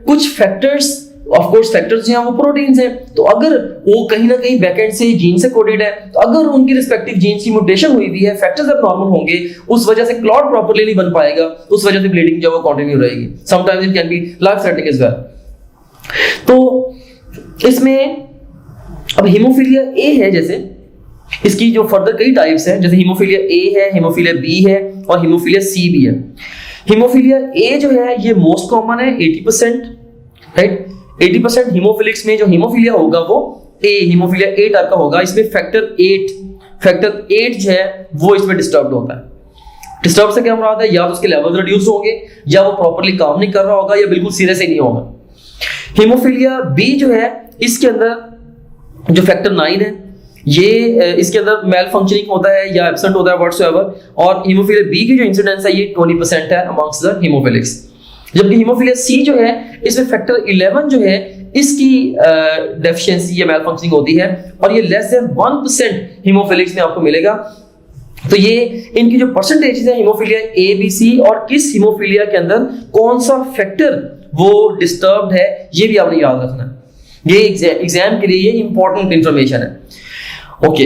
कुछ फैक्टर्स, ऑफ कोर्स फैक्टर्स हैं वो प्रोटीन्स हैं, तो अगर वो कहीं ना कहीं बैकएंड से जीन से कोडेड है, तो अगर उनकी रिस्पेक्टिव जीन्स की म्यूटेशन हुई भी है, फैक्टर्स अब नॉर्मल होंगे, उस वजह से क्लॉट प्रॉपर्ली नहीं बन पाएगा, उस वजह से ब्लीडिंग जो वो कंटिन्यू रहेगी। Sometimes it can be life threatening as well. तो इसमें अब हीमोफीलिया ए है, जैसे इसकी जो फर्दर कई टाइप्स हैं, जैसे हीमोफीलिया ए है, हीमोफीलिया बी है और हीमोफीलिया सी भी है। हीमोफीलिया ए जो है ये मोस्ट कॉमन है, 80%, राइट। 80% हीमोफिलिक्स में जो हीमोफीलिया होगा वो ए, हीमोफीलिया ए टाइप का होगा। इसमें फैक्टर 8 जो है वो इसमें डिस्टर्ब होता है। डिस्टर्ब से क्या मुराद है, या तो उसके लेवल रिड्यूस होंगे, या वो प्रॉपर्ली काम नहीं कर रहा होगा, या बिल्कुल सीरियस ही नहीं होगा। हीमोफीलिया बी जो है इसके अंदर जो फैक्टर 9 है ये इसके अंदर मेल फंक्शनिंग होता है या एब्सेंट होता है व्हाटसोएवर, और हीमोफीलिया बी की जो इंसिडेंस है ये 20% है अमंग्स द हीमोफिलिक्स। जबकि हीमोफीलिया सी जो है इसमें फैक्टर 11 जो है इसकी डेफिशिएंसी या मेल फंक्शनिंग होती है, और ये लेस देन 1% हीमोफिलिक्स में आपको मिलेगा। तो ये इनकी जो परसेंटेजेस है हीमोफीलिया ए बी सी, और किस हीमोफीलिया के अंदर कौन सा फैक्टर वो डिस्टर्ब्ड है, ये भी आपने याद रखना है। ये एग्जाम के लिए ये इंपॉर्टेंट इंफॉर्मेशन है। ओके,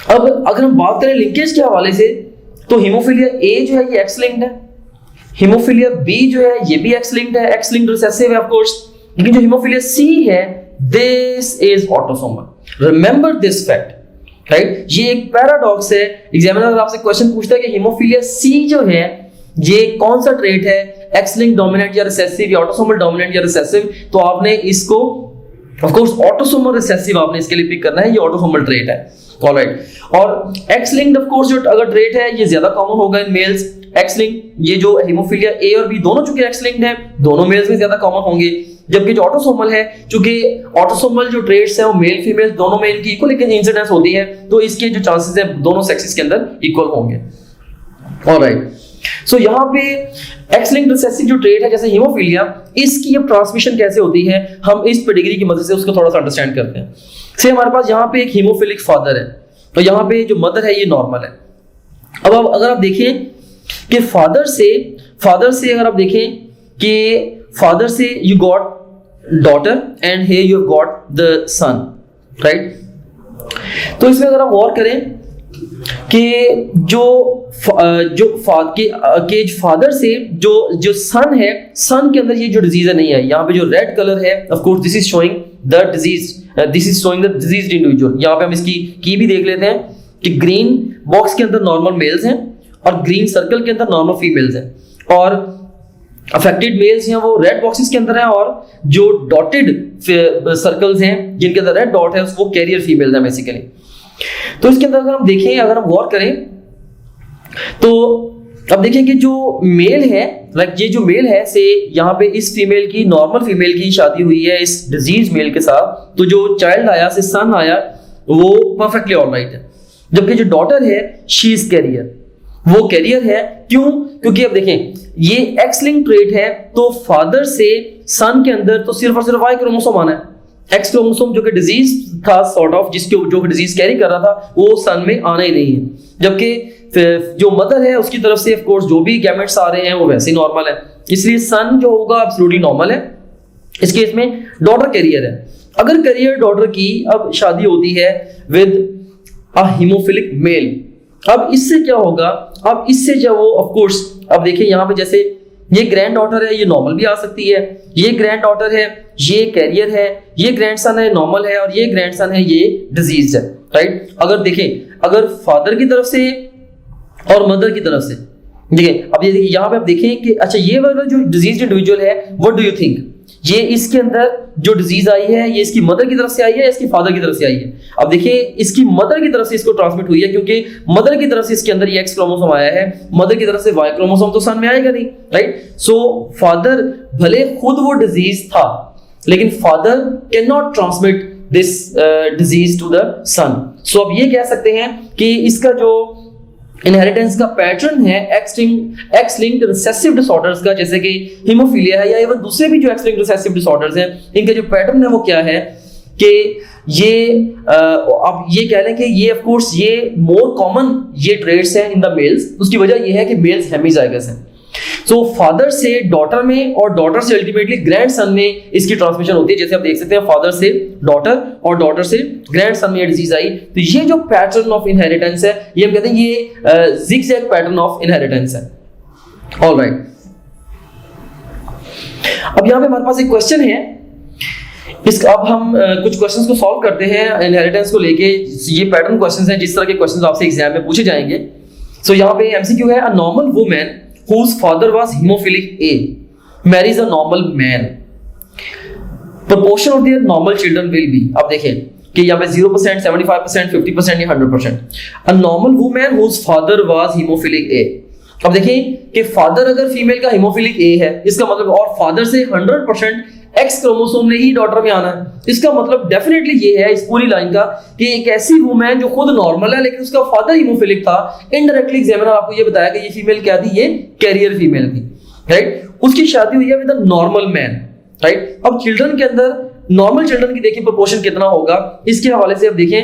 अब अगर हम बात करें लिंकेज के हवाले से, तो हीमोफीलिया ए जो है ये एक्स लिंक्ड है, हीमोफीलिया बी जो है ये भी एक्स लिंक्ड है, एक्स लिंक्ड रिसेसिव है ऑफ कोर्स। लेकिन जो हीमोफीलिया सी है this is autosomal. Remember this fact, right. ये एक पैराडॉक्स है। एग्जामिनर अगर आपसे क्वेश्चन पूछता है कि हीमोफीलिया सी जो है ये कौन सा ट्रेट है, एक्स लिंक्ड डोमिनेंट या रिसेसिव या ऑटोसोमल डोमिनेंट या रिसेसिव, तो आपने इसको ऑफ कोर्स ऑटोसोमल रिसेसिव आपने इसके लिए पिक करना है, ये ऑटोसोमल ट्रेट है। ऑलराइट, और एक्स लिंक्ड ऑफ कोर्स जो अगर ट्रेट है ये ज्यादा कॉमन होगा इन मेल्स। एक्स लिंक्ड ये जो हीमोफीलिया ए और बी दोनों चूंकि एक्स लिंक्ड है, दोनों मेल्स में ज्यादा कॉमन होंगे। जबकि जो ऑटोसोमल है, चूंकि ऑटोसोमल जो ट्रेट्स हैं वो मेल फीमेल दोनों में इनकी इक्वल इंसिडेंस होती है, तो इसके जो चांसेस है दोनों सेक्सेस के अंदर इक्वल होंगे। ऑलराइट, सो यहाँ पे एक्स लिंक्ड रिसेसिव जो ट्रेट है जैसे हीमोफीलिया, इसकी अब ट्रांसमिशन कैसे होती है हम इस पेडिग्री की मदद से उसको थोड़ा सा अंडरस्टैंड करते हैं। से हमारे पास यहाँ पे एक हीमोफिलिक फादर है, तो यहाँ पे जो मदर है ये नॉर्मल है। अब अगर आप देखें कि फादर से अगर आप देखें कि फादर से you got daughter and here you have got the son, right. तो इसमें अगर आप गौर करें कि जो फादर से जो सन है, सन के अंदर ये जो डिजीज है नहीं है। यहाँ पे जो रेड कलर है of course this is showing the disease, this is showing the diseased individual. यहाँ पे हम इसकी की भी देख लेते हैं कि ग्रीन बॉक्स के अंदर नॉर्मल मेल्स हैं और ग्रीन सर्कल के अंदर नॉर्मल फीमेल्स हैं, और अफेक्टेड मेल्स हैं वो रेड बॉक्सेस के अंदर हैं, और जो डॉटेड सर्कल्स हैं जिनके अंदर रेड डॉट है वो कैरियर फीमेल्स हैं बेसिकली। तो इसके अंदर अगर हम देखें, अगर हम गौर करें तो अब देखिए कि जो मेल है, लाइक ये जो मेल है से यहाँ पे इस फीमेल की, नॉर्मल फीमेल की शादी हुई है इस डिजीज मेल के साथ, तो जो चाइल्ड आया से सन आया वो परफेक्टली ऑलराइट है। जबकि जो डॉटर है शी इज कैरियर, वो कैरियर है। क्यों? क्योंकि अब देखें ये एक्स लिंक ट्रेट है, तो फादर से सन के अंदर तो सिर्फ और सिर्फ वाई क्रोमोसोम आना है। एक्स क्रोमोसोम जो कि डिजीज था सॉर्ट ऑफ, जिसके जो डिजीज कैरी कर रहा था वो सन में आना ही नहीं है। जबकि जो मदर है उसकी तरफ से ऑफ कोर्स जो भी गैमेट्स आ रहे हैं वो वैसे ही नॉर्मल है, इसलिए सन जो होगा एब्सोल्युटली नॉर्मल है। इस केस में डॉटर कैरियर है। अगर कैरियर डॉटर की अब शादी होती है विद अ हीमोफिलिक मेल, अब इससे क्या होगा? अब इससे जब वो ऑफ कोर्स, अब देखिए यहाँ पे जैसे ये ग्रैंड डॉटर है, ये नॉर्मल भी आ सकती है, ये ग्रैंड डॉटर है, ये कैरियर है, ये ग्रैंडसन है नॉर्मल है, और ये ग्रैंडसन है ये डिजीज है, राइट। अगर देखें अगर फादर की तरफ से और मदर की तरफ से, देखिए अब ये देखिए यहाँ पे आप देखें कि अच्छा ये वाला जो डिजीज इंडिविजुअल है, व्हाट डू यू थिंक, ये इसके अंदर जो डिजीज आई है ये इसकी मदर की तरफ से आई है या इसकी फादर की तरफ से आई है? अब देखिए इसकी मदर की तरफ से इसको ट्रांसमिट हुई है, क्योंकि मदर की तरफ से इसके अंदर ये एक्स क्रोमोसोम आया है, मदर की तरफ से वाई क्रोमोसोम तो सन में आएगा नहीं, राइट। सो फादर भले खुद वो डिजीज था, लेकिन father can not transmit this disease to the son. So अब ये कह सकते हैं कि इसका जो इनहेरिटेंस का पैटर्न है एक्स लिंक्ड रिसेसिव डिसऑर्डर्स का, जैसे कि हीमोफीलिया है या इवन दूसरे भी जो एक्स लिंक्ड रिसेसिव डिसऑर्डर्स हैं, इनका जो पैटर्न है वो क्या है कि ये अब ये कह लें कि ये ऑफ कोर्स ये मोर कॉमन ये ट्रेट्स हैं इन द मेल्स। उसकी वजह ये है कि मेल्स हेमीजाइगस हैं। सो फादर से डॉटर में और डॉटर से अल्टीमेटली ग्रैंडसन में इसकी ट्रांसमिशन होती है। जैसे आप देख सकते हैं फादर से डॉटर और डॉटर से ग्रैंडसन में ये डिजीज आई, तो ये जो पैटर्न ऑफ इनहेरिटेंस है ये हम कहते हैं ये जिगजैग पैटर्न ऑफ इनहेरिटेंस है। ऑलराइट, अब यहां पे हमारे पास एक क्वेश्चन है, इसका अब हम कुछ क्वेश्चंस को सॉल्व करते हैं इनहेरिटेंस को लेके। ये पैटर्न क्वेश्चंस हैं, जिस तरह के क्वेश्चंस आपसे एग्जाम में पूछे जाएंगे। सो यहाँ पे एमसीक्यू है, a normal woman whose father was hemophilic A marries a normal man, proportion of their normal children will be, अब देखें कि यहाँ पे 0%, 75%, 50% या 100%। a normal woman whose father was hemophilic A, अब देखें कि फादर अगर फीमेल का हीमोफिलिक ए है, इसका मतलब, और फादर से 100% एक्स क्रोमोसोम ने ही डॉटर में आना है, इसका मतलब डेफिनेटली ये है इस पूरी लाइन का कि एक ऐसी वुमन जो खुद नॉर्मल है लेकिन उसका फादर हीमोफिलिक था, इनडायरेक्टली एग्जामिनर आपको ये बताया कि ये फीमेल क्या थी, ये कैरियर फीमेल थी, राइट। उसकी शादी हुई है with a normal man, right. अब चिल्ड्रन के अंदर नॉर्मल चिल्ड्रन की देखिए प्रोपोर्शन कितना होगा, इसके हवाले से अब देखें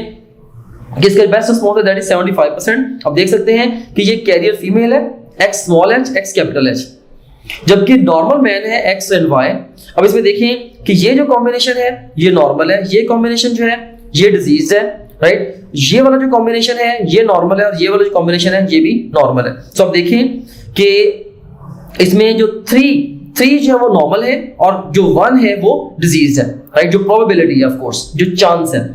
कि इसका बेस्ट रिस्पॉन्स है दैट इज 75%। अब देख सकते हैं कि ये कैरियर फीमेल है, x small H x capital H, जबकि नॉर्मल मैन है एक्स एंड वाई। अब इसमें देखें कि ये जो कॉम्बिनेशन है ये नॉर्मल है, ये कॉम्बिनेशन जो है ये डिजीज है, राइट। ये वाला जो कॉम्बिनेशन है ये नॉर्मल है और ये वाला जो कॉम्बिनेशन है ये भी नॉर्मल है। तो अब देखें कि इसमें जो थ्री जो है वो नॉर्मल है और जो 1 है वो डिजीज है, राइट। जो प्रोबेबिलिटी है ऑफ कोर्स, जो चांस है।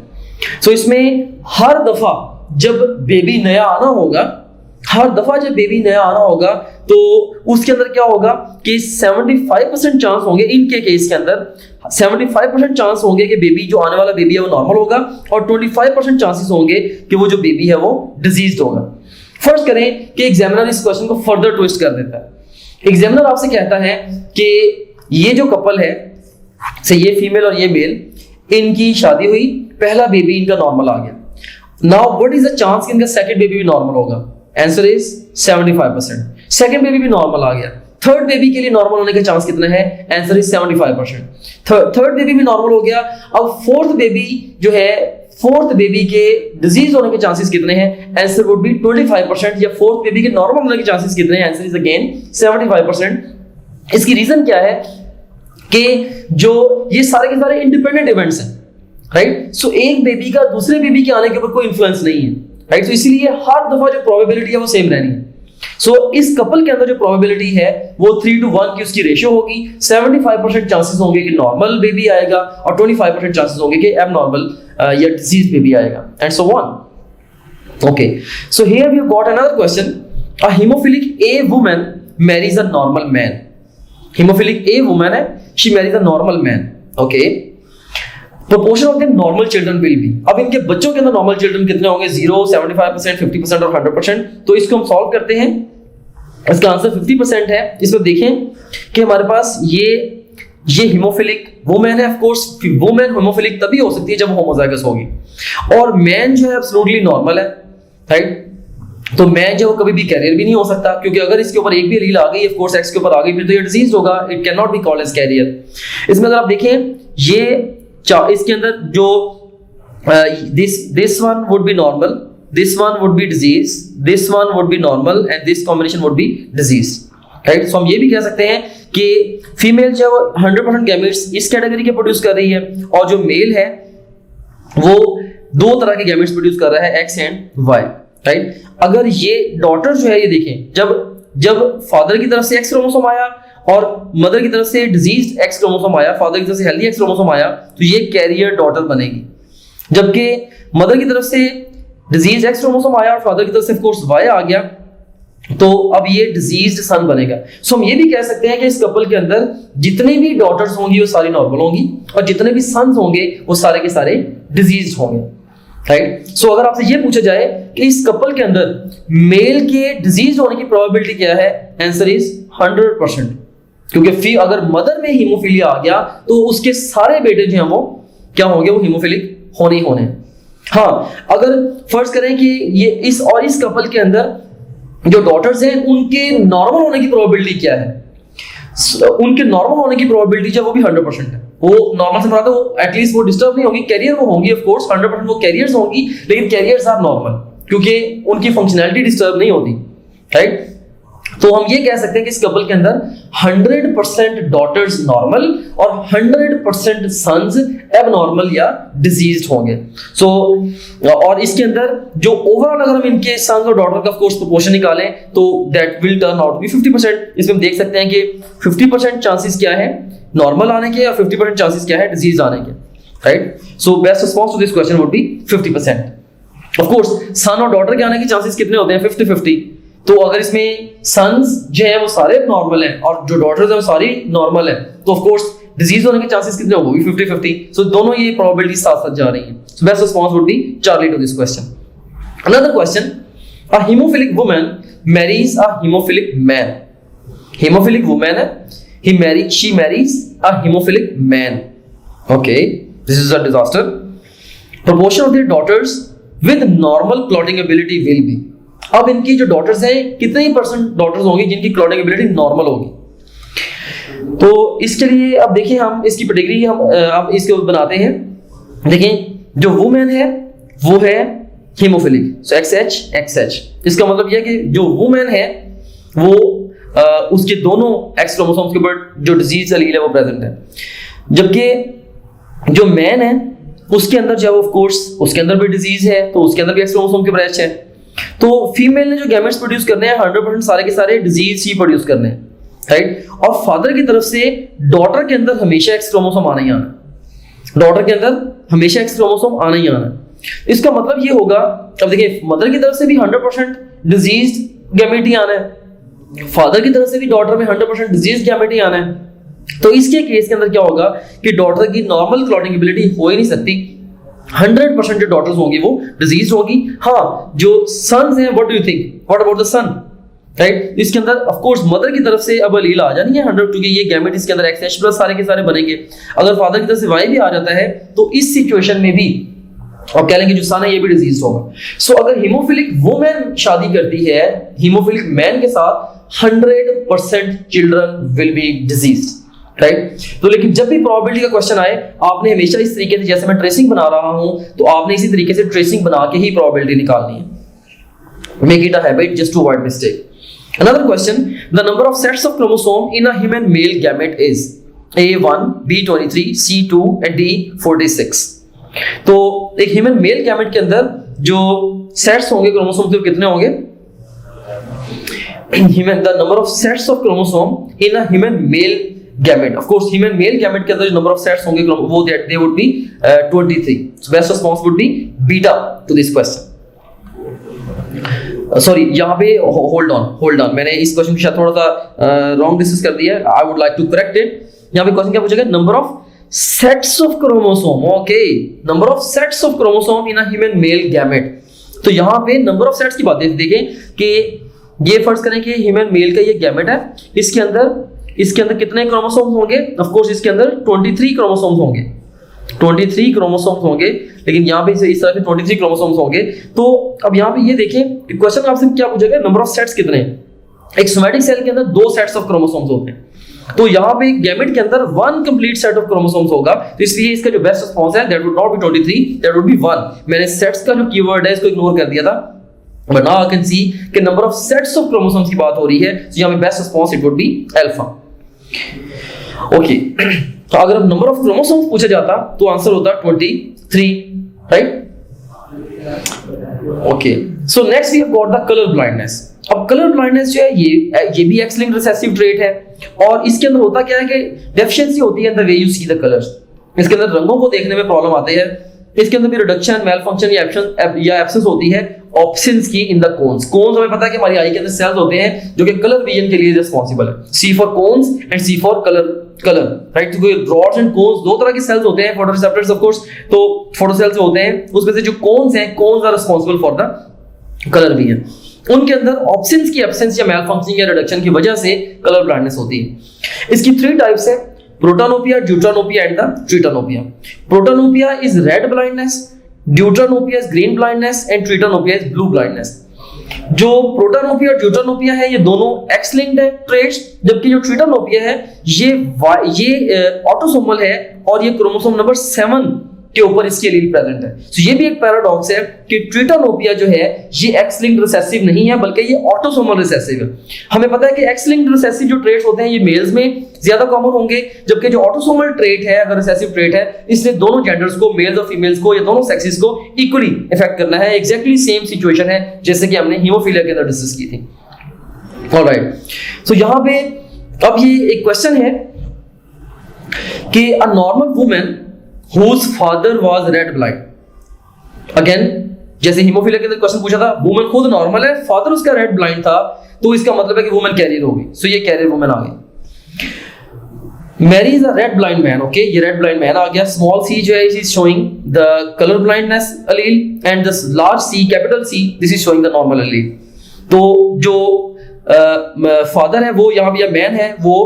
सो इसमें हर दफा जब बेबी नया आना होगा तो उसके अंदर क्या होगा कि 75% चांस होंगे, इनके केस के अंदर 75% चांस होंगे कि बेबी जो आने वाला बेबी है वो नॉर्मल होगा, और 25% चांसेस होंगे कि वो जो बेबी है वो डिजीज्ड होगा। फर्ज करें कि एग्जामिनर इस क्वेश्चन को फर्दर ट्विस्ट कर देता है। एग्जामिनर आपसे कहता है कि ये जो कपल है, से ये फीमेल और ये मेल, इनकी शादी हुई, पहला बेबी इनका नॉर्मल आ गया। Now what is the chance कि इनका सेकंड बेबी भी नॉर्मल होगा? Answer is 75%। सेकंड बेबी भी नॉर्मल आ गया। थर्ड बेबी के लिए नॉर्मल होने का चांस कितना है? Answer is 75%। थर्ड बेबी भी नॉर्मल हो गया। अब फोर्थ बेबी जो है, फोर्थ बेबी के डिजीज होने के चांसेस कितने हैं? Answer would be 25%। या फोर्थ बेबी के नॉर्मल होने के चांसेस कितने हैं? Answer is again 75%। इसकी रीजन क्या है कि जो ये सारे के सारे इंडिपेंडेंट इवेंट्स हैं, राइट। सो एक बेबी का दूसरे बेबी के आने के ऊपर कोई इंफ्लुएंस नहीं है, राइट। तो इसीलिए हर दफा जो प्रोबेबिलिटी है वो सेम रहनी है। सो इस कपल के अंदर जो प्रोबेबिलिटी है वो 3:1 की उसकी रेशियो होगी। 75% चांसेस होंगे कि नॉर्मल बेबी आएगा और 25% चांसेस होंगे कि एबनॉर्मल या डिजीज बेबी आएगा, and so on. Okay, so here we have got another question. A haemophilic a woman marries a normal man. Haemophilic a woman है, she marries a normal man. Okay, proportion of the normal children will be, अब इनके बच्चों के अंदर normal children कितने होंगे? 0, 75%, 50% और 100%। तो इसको हम सॉल्व करते हैं। इसका आंसर 50% है। इसमें देखें कि हमारे पास ये हीमोफिलिक वुमेन है। ऑफ कोर्स वुमेन हीमोफिलिक तभी हो सकती है जब होमोजाइगस होगी, और मैन जो है एब्सोल्युटली नॉर्मल है, राइट। तो मैन जो कभी भी कैरियर भी नहीं हो सकता, क्योंकि अगर इसके ऊपर एक भी एलील आ गई, ऑफ कोर्स एक्स के ऊपर आ गई, फिर तो ये डिजीज होगा, it can not be called as carrier. इसमें अगर आप देखें ये इसके अंदर जो this one would be normal, this one would be disease, this one would be normal and this combination would be disease, right? So हम ये भी कह सकते हैं कि फीमेल जो 100% गैमेट्स इस कैटेगरी के प्रोड्यूस कर रही है, और जो मेल है वो दो तरह के गैमेट्स प्रोड्यूस कर रहा है, एक्स एंड वाई, राइट। अगर ये डॉटर जो है, ये देखें, जब फादर की तरफ से एक्स क्रोमोसोम आया और मदर की तरफ से डिजीज्ड एक्स क्रोमोसोम आया, फादर की तरफ से हेल्दी एक्स क्रोमोसोम आया, तो ये कैरियर डॉटर बनेगी। जबकि मदर की तरफ से डिजीज एक्स क्रोमोसोम आया और फादर की तरफ से ऑफ कोर्स वाई आ गया, तो अब ये डिजीज्ड सन बनेगा। सो हम ये भी कह सकते हैं कि इस कपल के अंदर जितनी भी डॉटर्स होंगी वो सारी नॉर्मल होंगी, और जितने भी सन्स होंगे वो सारे के सारे डिजीज्ड होंगे, राइट। सो अगर आपसे ये पूछा जाए कि इस कपल के अंदर मेल के डिजीज होने की प्रोबेबिलिटी क्या है, आंसर इज 100%, क्योंकि अगर मदर में हीमोफीलिया आ गया तो उसके सारे बेटे जो हैं वो क्या होंगे, वो हीमोफिलिक होने ही होने। हाँ, अगर फर्ज करें कि ये इस कपल के अंदर जो डॉटर्स हैं उनके नॉर्मल होने की प्रोबेबिलिटी क्या है, उनके नॉर्मल होने की प्रोबेबिलिटी जो वो भी 100% है। वो नॉर्मल से मतलब वो एटलीस्ट वो डिस्टर्ब नहीं होगी, कैरियर वो होंगी, ऑफ कोर्स 100% वो कैरियर्स होंगी, लेकिन कैरियर्स आर नॉर्मल क्योंकि उनकी फंक्शनैलिटी डिस्टर्ब नहीं होती, राइट। तो हम ये कह सकते हैं कि इस कपल के अंदर 100% डॉटर्स नॉर्मल और 100% सन्स एबनॉर्मल या डिजीज्ड होंगे। सो और इसके अंदर जो ओवरऑल अगर हम इनके सन्स और डॉटर का ऑफ कोर्स प्रोपोर्शन निकालें तो that will turn out be 50%। इसमें हम देख सकते हैं कि 50% चांसेस क्या है नॉर्मल आने के और 50% चांसेस क्या है डिजीज आने के, right. So best response to this question would be 50%। Of course son और डॉटर के आने के चांसेस कितने होते हैं, 50-50। तो अगर इसमें सन्स जो है वो सारे नॉर्मल हैं और जो डॉटर्स हैं वो सारी नॉर्मल है, तो ऑफ कोर्स डिजीज होने के चांसेस कितने होंगे, 50-50। सो दोनों ये प्रोबेबिलिटी साथ साथ जा रही हैं। So best response would be Charlie to this question. Another question, a haemophilic woman marries a haemophilic man. Haemophilic woman है, she marries a haemophilic man. Okay, this is a disaster. Proportion of their daughters with normal clotting ability will be. अब इनकी जो daughters हैं कितने ही % daughters होंगी जिनकी clotting ability normal होगी। तो इसके लिए अब देखिए हम इसकी कैटेगरी हम अब इसके बनाते हैं। देखिए जो वुमेन है वो है हीमोफिलिक, सो XH। इसका मतलब यह कि जो वुमेन है वो उसके दोनों एक्स क्रोमोसोम्स के ऊपर जो डिजीज एलील है वो प्रेजेंट है, जबकि जो मैन है उसके अंदर जो ऑफ कोर्स उसके अंदर भी डिजीज है, तो उसके अंदर भी एक्स क्रोमोसोम के ब्रैच है। तो फीमेल ने जो गैमेट्स प्रोड्यूस करने हैं 100% सारे के सारे डिजीज ही प्रोड्यूस करने हैं, राइट। और फादर की तरफ से डॉटर के अंदर हमेशा एक्स क्रोमोसोम आना ही आना, डॉटर के अंदर हमेशा एक्स क्रोमोसोम आना ही आना। इसका मतलब ये होगा, अब देखिए मदर की तरफ से भी 100% डिजीज्ड गैमेट ही आना है, फादर की तरफ से भी डॉटर में 100% डिजीज्ड गैमेट ही आना है। तो इसके केस के अंदर क्या होगा कि डॉटर की नॉर्मल क्लॉटिंग एबिलिटी हो ही नहीं सकती, 100% जो डॉटर्स होंगी वो डिजीज होगी। हाँ, जो सन्स हैं, what do you think, what about the son, right. इसके अंदर ऑफ कोर्स मदर की तरफ से अब एलील आ जानी है 100, क्योंकि ये गैमेट इसके अंदर XH प्लस सारे के सारे बनेंगे। अगर फादर की तरफ से Y भी आ जाता है तो इस सिचुएशन में भी और कह लेंगे जो सन है ये भी डिजीज होगा। सो अगर हीमोफिलिक वुमेन शादी करती है हीमोफिलिक मैन के साथ, 100% children will be disease, right. तो लेकिन जब भी प्रोबेबिलिटी का क्वेश्चन आए आपने हमेशा इस तरीके से, जैसे मैं ट्रेसिंग बना रहा हूं तो आपने इसी तरीके से ट्रेसिंग बना के ही प्रोबेबिलिटी निकालनी है। Make it a habit just to avoid mistake. Another question, the number of sets of chromosome in a human male gamete is A1, B23, C2 and D46। तो एक ह्यूमन मेल गैमेट के अंदर जो sets होंगे chromosome के कितने होंगे, the number of sets of chromosome in a human male gamete, of course human male gamete के अंदर जो number of sets होंगे वो they would be 23। so best response would be beta to this question। Sorry यहाँ पे hold on, मैंने इस question के साथ थोड़ा सा रॉन्ग डिस्कस कर दिया, I would like to correct it. यहाँ पे क्वेश्चन क्या पूछेगा, number of sets of chromosome. Okay, number of sets of chromosome in a human male gamete. तो यहाँ पे नंबर ऑफ सेट्स की बात देखें कि ये फर्ज करें कि ह्यूमन मेल का ये गैमेट है, इसके अंदर कितने क्रोमोसोम्स होंगे? ऑफ कोर्स इसके अंदर 23 क्रोमोसोम्स होंगे, 23 क्रोमोसोम्स होंगे, लेकिन यहाँ पे इस तरह के 23 क्रोमोसोम्स होंगे। तो अब यहाँ पे ये देखें कि क्वेश्चन आपसे क्या पूछेगा, नंबर ऑफ सेट्स कितने हैं? एक सोमैटिक सेल के अंदर 2 सेट्स ऑफ क्रोमोसोम्स होते हैं, तो यहाँ पे गैमेट के अंदर 1 कंप्लीट सेट ऑफ क्रोमोसोम्स होगा, तो इसलिए इसका जो बेस्ट रिस्पांस है that would not be 23, that would be 1। मैंने सेट्स का जो कीवर्ड है इसको इग्नोर कर दिया था, but now I can see कि number of sets of chromosomes की बात हो रही है, तो यहाँ पे best response it would be alpha. Okay, तो अगर नंबर ऑफ क्रोमोसोम्स पूछा जाता तो आंसर होता 23, right? Okay, so next we have got the colour blindness. अब कलर ब्लाइंडनेस जो है ये भी एक्स लिंक्ड रिसेसिव ट्रेट है, और इसके अंदर होता क्या है कि डेफिशिएंसी होती है in the way you see the colours. इसके अंदर रंगों को देखने में प्रॉब्लम आती है, इसके अंदर भी रिडक्शन, मेल फंक्शन या एब्सेंस होती है ऑप्शंस की इन द कोन्स। कोन्स हमें पता है कि हमारी आई के अंदर सेल्स होते हैं जो कि कलर विजन के लिए रिस्पांसिबल है, C for cones and C for colour, right? तो रॉड्स एंड कोन्स 2 तरह के सेल्स होते हैं, फोटोरिसेप्टर्स ऑफ कोर्स, तो फोटो सेल्स होते हैं, उसमें से जो कोन्स हैं, cones are responsible for the colour vision. उनके अंदर ऑप्शंस की एब्सेंस या मेल फंक्शनिंग या रिडक्शन की वजह से कलर ब्लाइंडनेस होती है। इसकी 3 टाइप्स है, protanopia, deuteranopia and the tritanopia. Protanopia is red blindness, deuteranopia is green blindness and tritanopia is blue blindness. जो प्रोटानोपिया और ड्यूटानोपिया है ये दोनों एक्स लिंक्ड है ट्रेट्स, जबकि जो ट्रिटानोपिया है ये ऑटोसोमल है और ये क्रोमोसोम नंबर 7 के ऊपर इसके एलील प्रेजेंट है। तो ये भी एक पैराडॉक्स है कि ट्रिटानोपिया जो है ये एक्स लिंक्ड रिसेसिव नहीं है, बल्कि ये ऑटोसोमल रिसेसिव है। हमें पता है कि एक्स लिंक्ड रिसेसिव जो ट्रेट्स होते हैं ये मेल्स में ज्यादा कॉमन होंगे, जबकि जो ऑटोसोमल ट्रेट है, अगर रिसेसिव ट्रेट है, इसने दोनों जेंडर्स को, मेल्स और फीमेल्स को, या दोनों सेक्सेस को इक्वली इफेक्ट करना है। एग्जैक्टली सेम सिचुएशन है जैसे कि हमने हीमोफीलिया के अंदर डिस्कस की थी। ऑलराइट, सो यहां पे अब ये एक क्वेश्चन है कि a normal woman whose father was red blind, again जैसे हीमोफीलिया के अंदर क्वेश्चन पूछा था, वुमन खुद नॉर्मल है, फादर उसका रेड ब्लाइंड था, तो इसका मतलब है कि वुमन कैरियर होगी। सो ये कैरियर वुमन आ गई। Marry is a red blind man, okay, ये रेड ब्लाइंड मैन आ गया। स्मॉल सी जो है is showing the colour blindness allele and the large C, capital C, this is showing the normal allele. तो जो father है वो यहाँ पे मैन है वो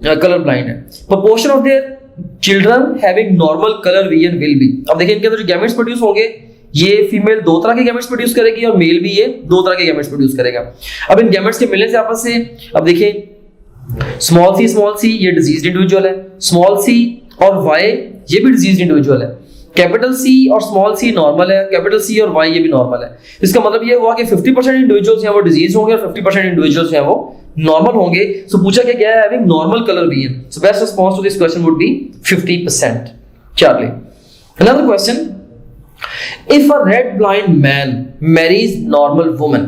कलर ब्लाइंड है। Proportion of their children having normal colour vision will be. अब देखिए इनके अंदर जो गैमेट्स प्रोड्यूस होंगे, ये फीमेल 2 तरह के गैमेट्स प्रोड्यूस करेगी और मेल भी ये 2 तरह के गैमेट्स प्रोड्यूस करेगा। अब इन गैमेट्स के मिलने से आपस से, अब देखिए स्मॉल सी ये डिजीज्ड इंडिविजुअल है, स्मॉल सी और वाई ये भी डिजीज्ड इंडिविजुअल है, कैपिटल सी और स्मॉल सी नॉर्मल है, कैपिटल सी और वाई ये भी नॉर्मल है। इसका मतलब ये हुआ कि 50% इंडिविजुअल्स हैं वो डिजीज होंगे और 50% इंडिविजुअल्स हैं वो नॉर्मल होंगे। सो पूछा क्या है, having normal colour vision. So best response to this question would be 50%। Charlie, another question, if a red blind man marries normal woman,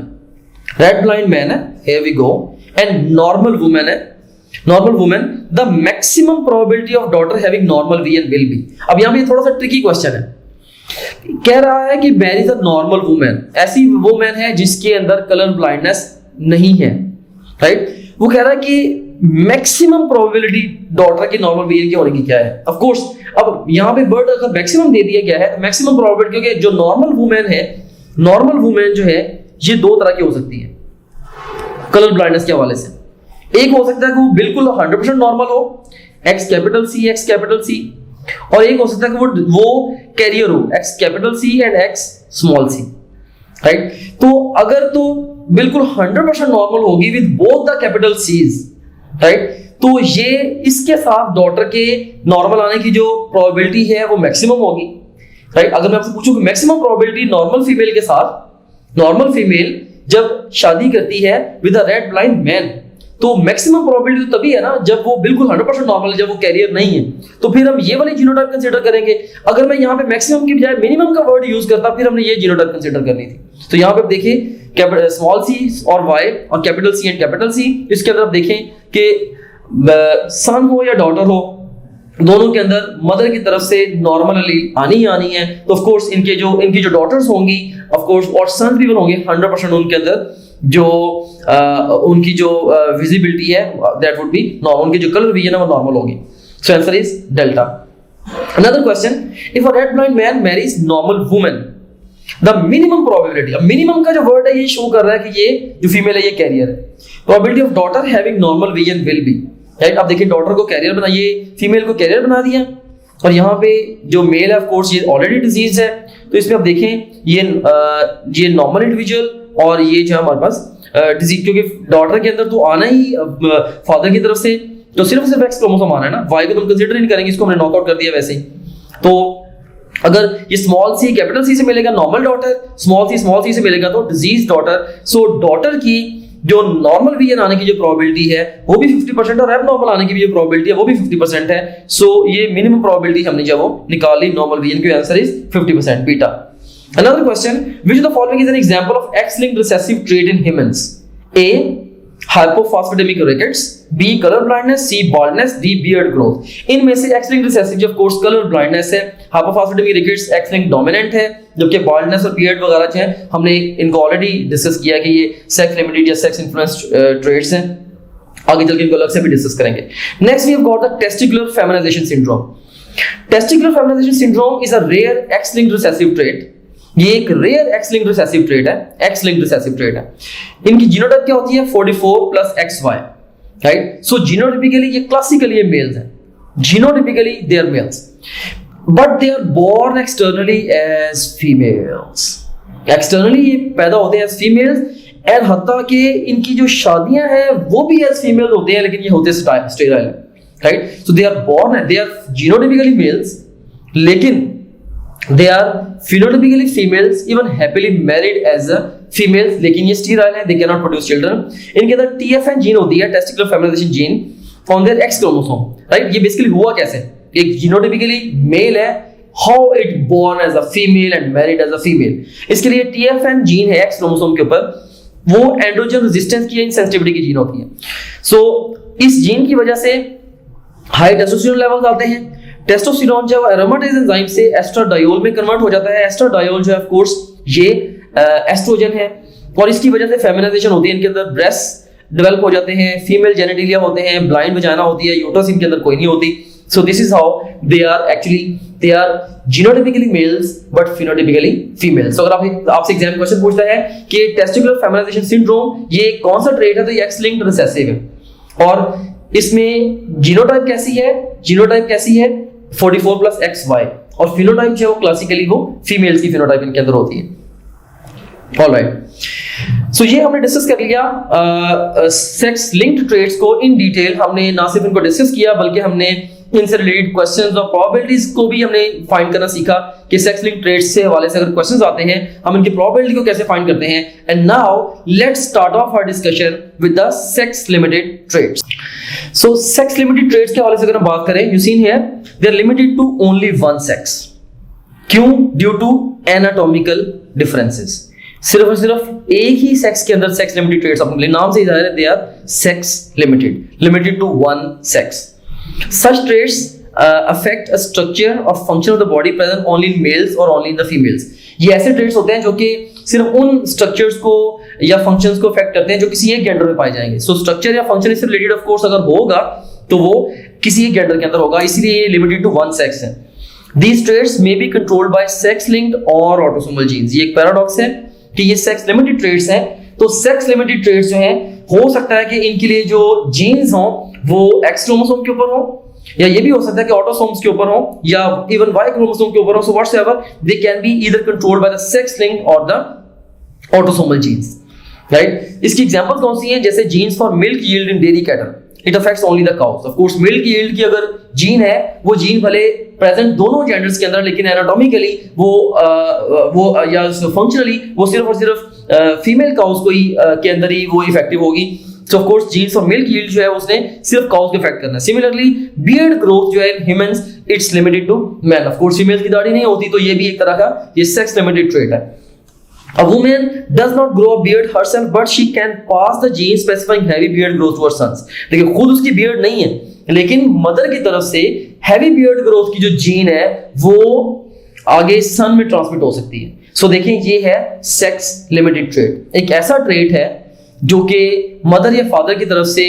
red blind man है, here we go, and normal woman है, normal woman, the maximum probability of daughter having normal vision will be. अब यहां पे थोड़ा सा tricky question है, कह रहा है कि मैरीज अ नॉर्मल वुमन, ऐसी वुमन है जिसके अंदर कलर ब्लाइंडनेस नहीं है, राइट? वो कह रहा है कि मैक्सिमम प्रोबेबिलिटी डॉटर की नॉर्मल विजन की होने की क्या है। ऑफ कोर्स अब यहां पे वर्ड अगर मैक्सिमम दे दिया गया है, मैक्सिमम प्रोबेबिलिटी, क्योंकि जो नॉर्मल वुमेन है, नॉर्मल वुमेन जो है ये 2 तरह की हो सकती है कलर ब्लाइंडनेस के हवाले से। एक हो सकता है कि वो बिल्कुल 100% नॉर्मल हो, एक्स कैपिटल सी, और एक हो सकता है कि वो कैरियर हो, X capital C and X small C, right? तो अगर तो बिल्कुल 100% नॉर्मल होगी with both the capital Cs, right? तो ये इसके साथ डॉटर के नॉर्मल आने की जो प्रोबेबिलिटी है वो मैक्सिमम होगी, राइट? अगर मैं आपसे पूछूं कि मैक्सिमम प्रोबेबिलिटी नॉर्मल फीमेल के साथ, नॉर्मल फीमेल जब शादी करती है with a red blind man, तो मैक्सिमम प्रोबेबिलिटी तो तभी है ना जब वो बिल्कुल 100% नॉर्मल है, जब वो कैरियर नहीं है। तो फिर हम ये वाली जीनोटाइप कंसीडर करेंगे। अगर मैं यहाँ पे मैक्सिमम की बजाय मिनिमम का वर्ड यूज करता, फिर हमने ये जीनोटाइप कंसीडर करनी थी। तो यहाँ पे आप देखिए स्मॉल सी और वाई और capital C and capital C, इसके अंदर आप देखें कि सन हो या डॉटर हो, दोनों के अंदर मदर की तरफ से नॉर्मल एलील आनी ही आनी है। तो ऑफ कोर्स इनकी जो डॉटर्स होंगी ऑफ कोर्स और सन्स भी होंगे, 100% उनके अंदर जो उनकी जो विजिबिलिटी है दैट वुड बी नॉर्मल, उनकी जो कलर विजन है वो नॉर्मल होगी। So answer is delta. Another question, if a red blind man marries normal woman, the minimum probability, अब मिनिमम का जो वर्ड है ये शो कर रहा है कि ये जो फीमेल है ये कैरियर है। Probability of daughter having normal vision will B, right. अब देखिए डॉटर को कैरियर बना, ये फीमेल को कैरियर बना दिया, और यहाँ पे जो मेल है ऑफ कोर्स ये ऑलरेडी डिजीज है, तो इसमें आप देखें ये नॉर्मल इंडिविजुअल और ये जो हमारे पास डिजीज, क्योंकि डॉटर के अंदर तो आना ही फादर की तरफ से तो सिर्फ एक्स क्रोमोसोम आना है ना, वाई को तो हम कंसीडर ही नहीं करेंगे, इसको हमने नॉकआउट कर दिया वैसे ही। तो अगर ये स्मॉल सी कैपिटल सी से मिलेगा नॉर्मल डॉटर, स्मॉल सी से मिलेगा तो डिजीज डॉटर। सो डॉटर की जो नॉर्मल विजन आने की जो प्रोबेबिलिटी है वो भी 50% और एबनॉर्मल आने की भी जो प्रोबेबिलिटी है वो भी 50% है। सो ये मिनिमम प्रोबेबिलिटी हमने जब वो निकाल ली नॉर्मल विजन की, answer is 50% beta. Another question, which of the following is an example of X-linked recessive trait in humans? A. Hypophosphatemic rickets, B. color blindness, C. baldness, D. beard growth। इनमें से X-linked recessive जो of course color blindness है, hypophosphatemic rickets X-linked dominant है, जबकि baldness और beard वगैरह जो है हमने इनको ऑलरेडी डिस्कस किया कि ये sex limited या sex influenced traits हैं, आगे चल के इनको अलग से भी डिस्कस करेंगे। Next we have got the testicular feminization syndrome। Testicular feminization syndrome is a rare X-linked recessive trait। ये एक रेयर X-linked recessive trait है, X-linked recessive trait है। इनकी जीनोटाइप क्या होती है 44 plus XY, right. So genotypically ये क्लासिकली ये मेल्स हैं, genotypically they are males, but they are born externally as females. Externally ये पैदा होते हैं एज फीमेल्स, एंड हत्ता कि इनकी जो शादियां हैं वो भी एज फीमेल होते हैं, लेकिन ये होते sterile, right. So they are born, they are genotypically males, लेकिन they are phenotypically females, even happily married as a females, लेकिन ये sterile है, they cannot produce children। इनके अंदर TFN जीन होती है, testicular feminization gene on their X chromosome, right। ये basically हुआ कैसे, एक genotypically male है, how it born as a female and married as a female। इसके लिए TFN जीन है X chromosome के ऊपर, वो एंड्रोजन रेजिस्टेंस की इंसेंसिटिविटी की जीन होती है। सो इस जीन की वजह से हाई टेस्टोस्टेरोन लेवल्स आते हैं। टेस्टोस्टेरोन जब एरोमेटेज एंजाइम से एस्ट्राडायोल में कन्वर्ट हो जाता है, एस्ट्राडायोल जो है ऑफ कोर्स ये एस्ट्रोजन है, और इसकी वजह से फेमिनाइजेशन होती है, इनके अंदर ब्रेस्ट डेवलप हो जाते हैं, फीमेल जेनिटलिया होते हैं, ब्लाइंड वजाइना होती है, यूट्रस इनके अंदर कोई नहीं होती। So this is how they are genotypically males but phenotypically females. अगर आपसे एग्जाम क्वेश्चन पूछता है कि टेस्टिकुलर फेमिनाइजेशन सिंड्रोम ये कौन सा ट्रेट है, तो ये X-linked रिसेसिव है, और इसमें जीनोटाइप कैसी है 44 plus XY, और फिनोटाइप जो है वो क्लासिकली वो फीमेल्स की फिनोटाइप इनके अंदर होती है। ऑलराइट, सो ये हमने डिस्कस कर लिया सेक्स लिंक्ड ट्रेट्स को इन डिटेल। हमने ना सिर्फ इनको डिस्कस किया बल्कि हमने इनसे रिलेटेड क्वेश्चंस और प्रोबेबिलिटीज को भी हमने फाइंड करना सीखा कि सेक्स लिंक्ड ट्रेट्स से हवाले से अगर क्वेश्चंस आते हैं हम इनकी प्रोबेबिलिटी को कैसे फाइंड करते हैं। And now let's start of our discussion with the sex limited traits. So sex limited traits के हवाले से अगर हम बात करें, you seen here they are limited to only one sex. क्यों? Due to anatomical differences. सिर्फ और सिर्फ एक ही सेक्स के अंदर सेक्स लिमिटेड ट्रेट्स, अपने नाम से ही जाहिर है, they are sex limited to one sex. Such traits affect a structure or function of the body present only in males or only in the females। ये ऐसे traits होते हैं जो कि सिर्फ उन structures को या functions को affect करते हैं जो किसी एक gender में पाए जाएंगे। So structure या function इससे related of course अगर होगा तो वो किसी एक gender के अंदर होगा, इसीलिए ये limited to one sex है। These traits may be controlled by sex-linked or autosomal genes। ये एक paradox है कि ये sex limited traits हैं, तो sex limited traits जो हैं हो सकता है कि इनके लिए जो genes हों वो X क्रोमोसोम के ऊपर हो, या ये भी हो सकता है कि ऑटोसोम्स के ऊपर हो, या इवन Y क्रोमोसोम के ऊपर हो। So whatsoever they can be either controlled by the sex linked और द ऑटोसोमल जीन्स, राइट। इसकी एग्जांपल्स कौन सी हैं? जैसे genes for milk yield in dairy cattle, it affects only the cows. Of course milk yield की अगर gene है, वो जीन भले प्रेजेंट दोनों जेंडर्स के अंदर, लेकिन एनाटॉमिकली वो या फंक्शनली वो सिर्फ और सिर्फ फीमेल काउज को ही के अंदर ही वो इफेक्टिव होगी। So of course genes for milk yield जो है उसने सिर्फ काउस को इफेक्ट करना है। Similarly beard growth जो है humans it's limited to men। Of course females की दाढ़ी नहीं होती, तो ये भी एक तरह का ये sex limited trait है। A woman does not grow a beard herself but she can pass the gene specifying heavy beard growth to her sons। देखिए खुद उसकी beard नहीं है, लेकिन मदर की तरफ से heavy beard growth की जो जीन है वो आगे सन में ट्रांसमिट हो सकती है। So देखिए ये है sex limited trait, एक ऐसा ट्रेट है जो कि मदर या फादर की तरफ से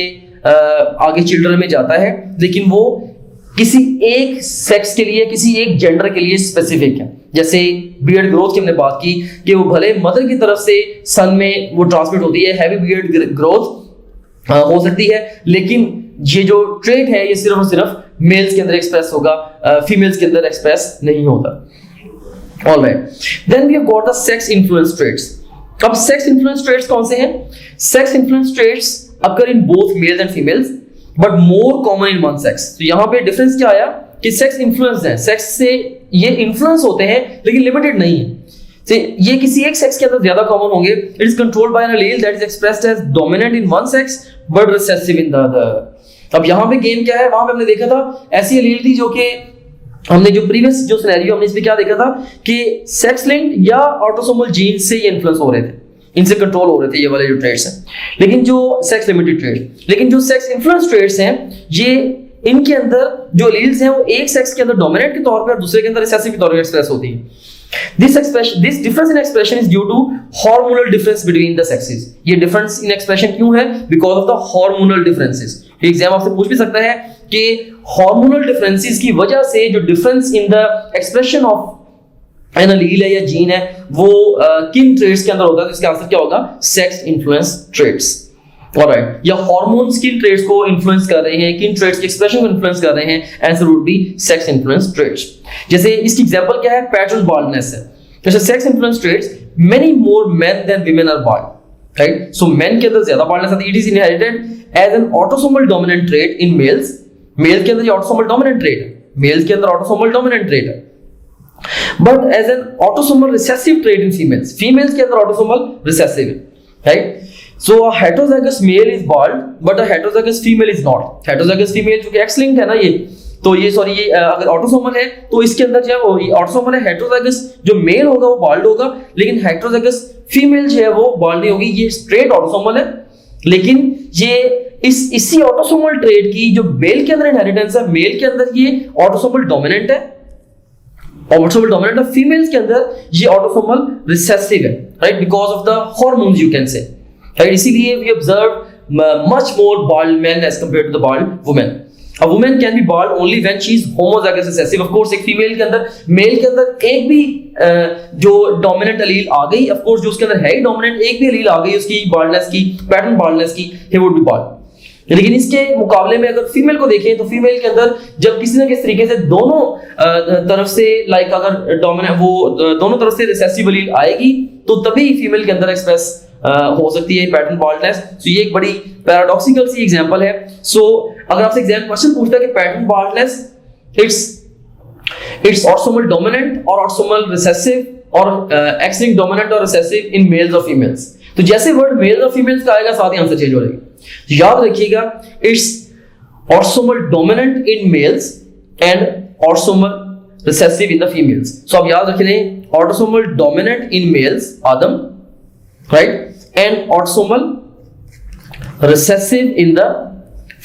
आगे चिल्ड्रन में जाता है, लेकिन वो किसी एक सेक्स के लिए, किसी एक जेंडर के लिए स्पेसिफिक है। जैसे बियर्ड ग्रोथ की हमने बात की कि वो भले मदर की तरफ से सन में वो ट्रांसमिट होती है, हैवी बियर्ड ग्रोथ हो सकती है, लेकिन ये जो ट्रेट है ये सिर्फ और सिर्फ मेल्स के अंदर एक्सप्रेस होगा, फीमेल्स के अंदर एक्सप्रेस नहीं होता। Alright, then we have got the sex influence traits. अब सेक्स इन्फ्लुएंस ट्रेट्स कौन से हैं? Sex influence traits occur in both males and females but more common in one sex. तो यहां पे डिफरेंस क्या आया कि सेक्स इन्फ्लुएंस है, सेक्स से ये इन्फ्लुएंस होते हैं लेकिन लिमिटेड नहीं है। तो ये किसी एक सेक्स के अंदर ज्यादा कॉमन होंगे। It is controlled by an allele that is expressed as dominant in one sex but recessive in the other. अब यहां पे गेम क्या है, वहां पे हमने देखा था ऐसी एलील थी जो कि हमने जो प्रीवियस जो सिनेरियो हमने इसमें क्या देखा था कि सेक्स लिंक्ड या ऑटोसोमल जीन से ये इन्फ्लुएंस हो रहे थे, इनसे कंट्रोल हो रहे थे ये वाले जो ट्रेट्स हैं। लेकिन जो सेक्स लिमिटेड ट्रेट्स, लेकिन जो सेक्स इन्फ्लुएंस ट्रेट्स हैं ये इनके अंदर जो एलील्स हैं वो एक सेक्स के अंदर डोमिनेंट के तौर पे और दूसरे के अंदर रिसेसिव के तौर पे एक्सप्रेस होती है। This difference in expression is due to hormonal difference between the sexes. ये difference in expression क्यों है? Because of the hormonal differences. Exam आपसे पूछ भी सकता है कि hormonal differences की वजह से जो difference in the expression of an allele है या जीन है वो किन traits के अंदर होता है, तो इसका आंसर क्या होगा? Sex influence traits. Alright, या hormones किन traits को influence कर रहे हैं, किन traits के expression को influence कर रहे हैं? Answer would be sex influence traits. जैसे इसकी एग्जांपल क्या है? पैटर्न बाल्डनेस है। जैसे sex influence traits, many more men than women are bald, right? So men के अंदर ज्यादा बाल्डनेस आती है। It is inherited as an autosomal dominant trait in males. Male के अंदर ये ऑटोसोमल डोमिनेंट ट्रेट है, मेल्स के अंदर ऑटोसोमल डोमिनेंट ट्रेट है, but as an autosomal recessive trait in females. Females के अंदर ऑटोसोमल रिसेसिव है, right? So a heterozygous male is bald, but a heterozygous female is not. Heterozygous female जो कि X linked है ना ये, तो ये सॉरी ये अगर ऑटोसोमल है तो इसके अंदर जो है ऑटोसोमल है, हेटेरोजाइगस जो मेल होगा वो बाल्ड होगा, लेकिन हेटेरोजाइगस फीमेल जो है वो बाल्ड नहीं होगी। ये स्ट्रेट ऑटोसोमल है, लेकिन ये इसी ऑटोसोमल ट्रेट की जो मेल के अंदर इनहेरिटेंस है, मेल के अंदर ये ऑटोसोमल डोमिनेंट है, ऑटोसोमल डोमिनेंट है, फीमेल्स के अंदर ये ऑटोसोमल रिसेसिव है, right? Because of the hormones you can say, right? इसीलिए we observe much more bald men as compared to the bald women. A woman can be bald only when she is homozygous recessive. Of course, एक female के अंदर, mail के अंदर एक भी जो dominant allele आ गई, of course जो उसके अंदर है ही डोमिनेंट, एक भी एलील आ गई उसकी बाल्डनेस की, पैटर्न बाल्डनेस की, he would be bald। लेकिन इसके मुकाबले में अगर फीमेल को देखें तो फीमेल के अंदर जब किसी न किसी तरीके से दोनों तरफ से लाइक अगर डोमिनेंट वो दोनों तरफ से रिसेसिव एलील आएगी तो तभी फीमेल के अंदर एक्सप्रेस हो सकती है पैटर्न बाल्डनेस। सो ये एक बड़ी पैराडॉक्सिकल सी एग्जांपल है। सो अगर आपसे एग्जाम क्वेश्चन पूछता है कि pattern baldness it's autosomal dominant और ऑटोसोमल रिसेसिव और एक्स लिंक्ड डोमिनेंट और रिसेसिव इन मेल्स और फीमेल्स, तो जैसे वर्ड मेल्स और फीमेल्स का आएगा साथ ही आंसर चेंज हो जाएगा। याद रखिएगा, it's autosomal dominant in males and autosomal recessive in the females. सो आप याद रख लें, ऑटोसोमल डोमिनेंट इन मेल्स आदम, right, and autosomal recessive in the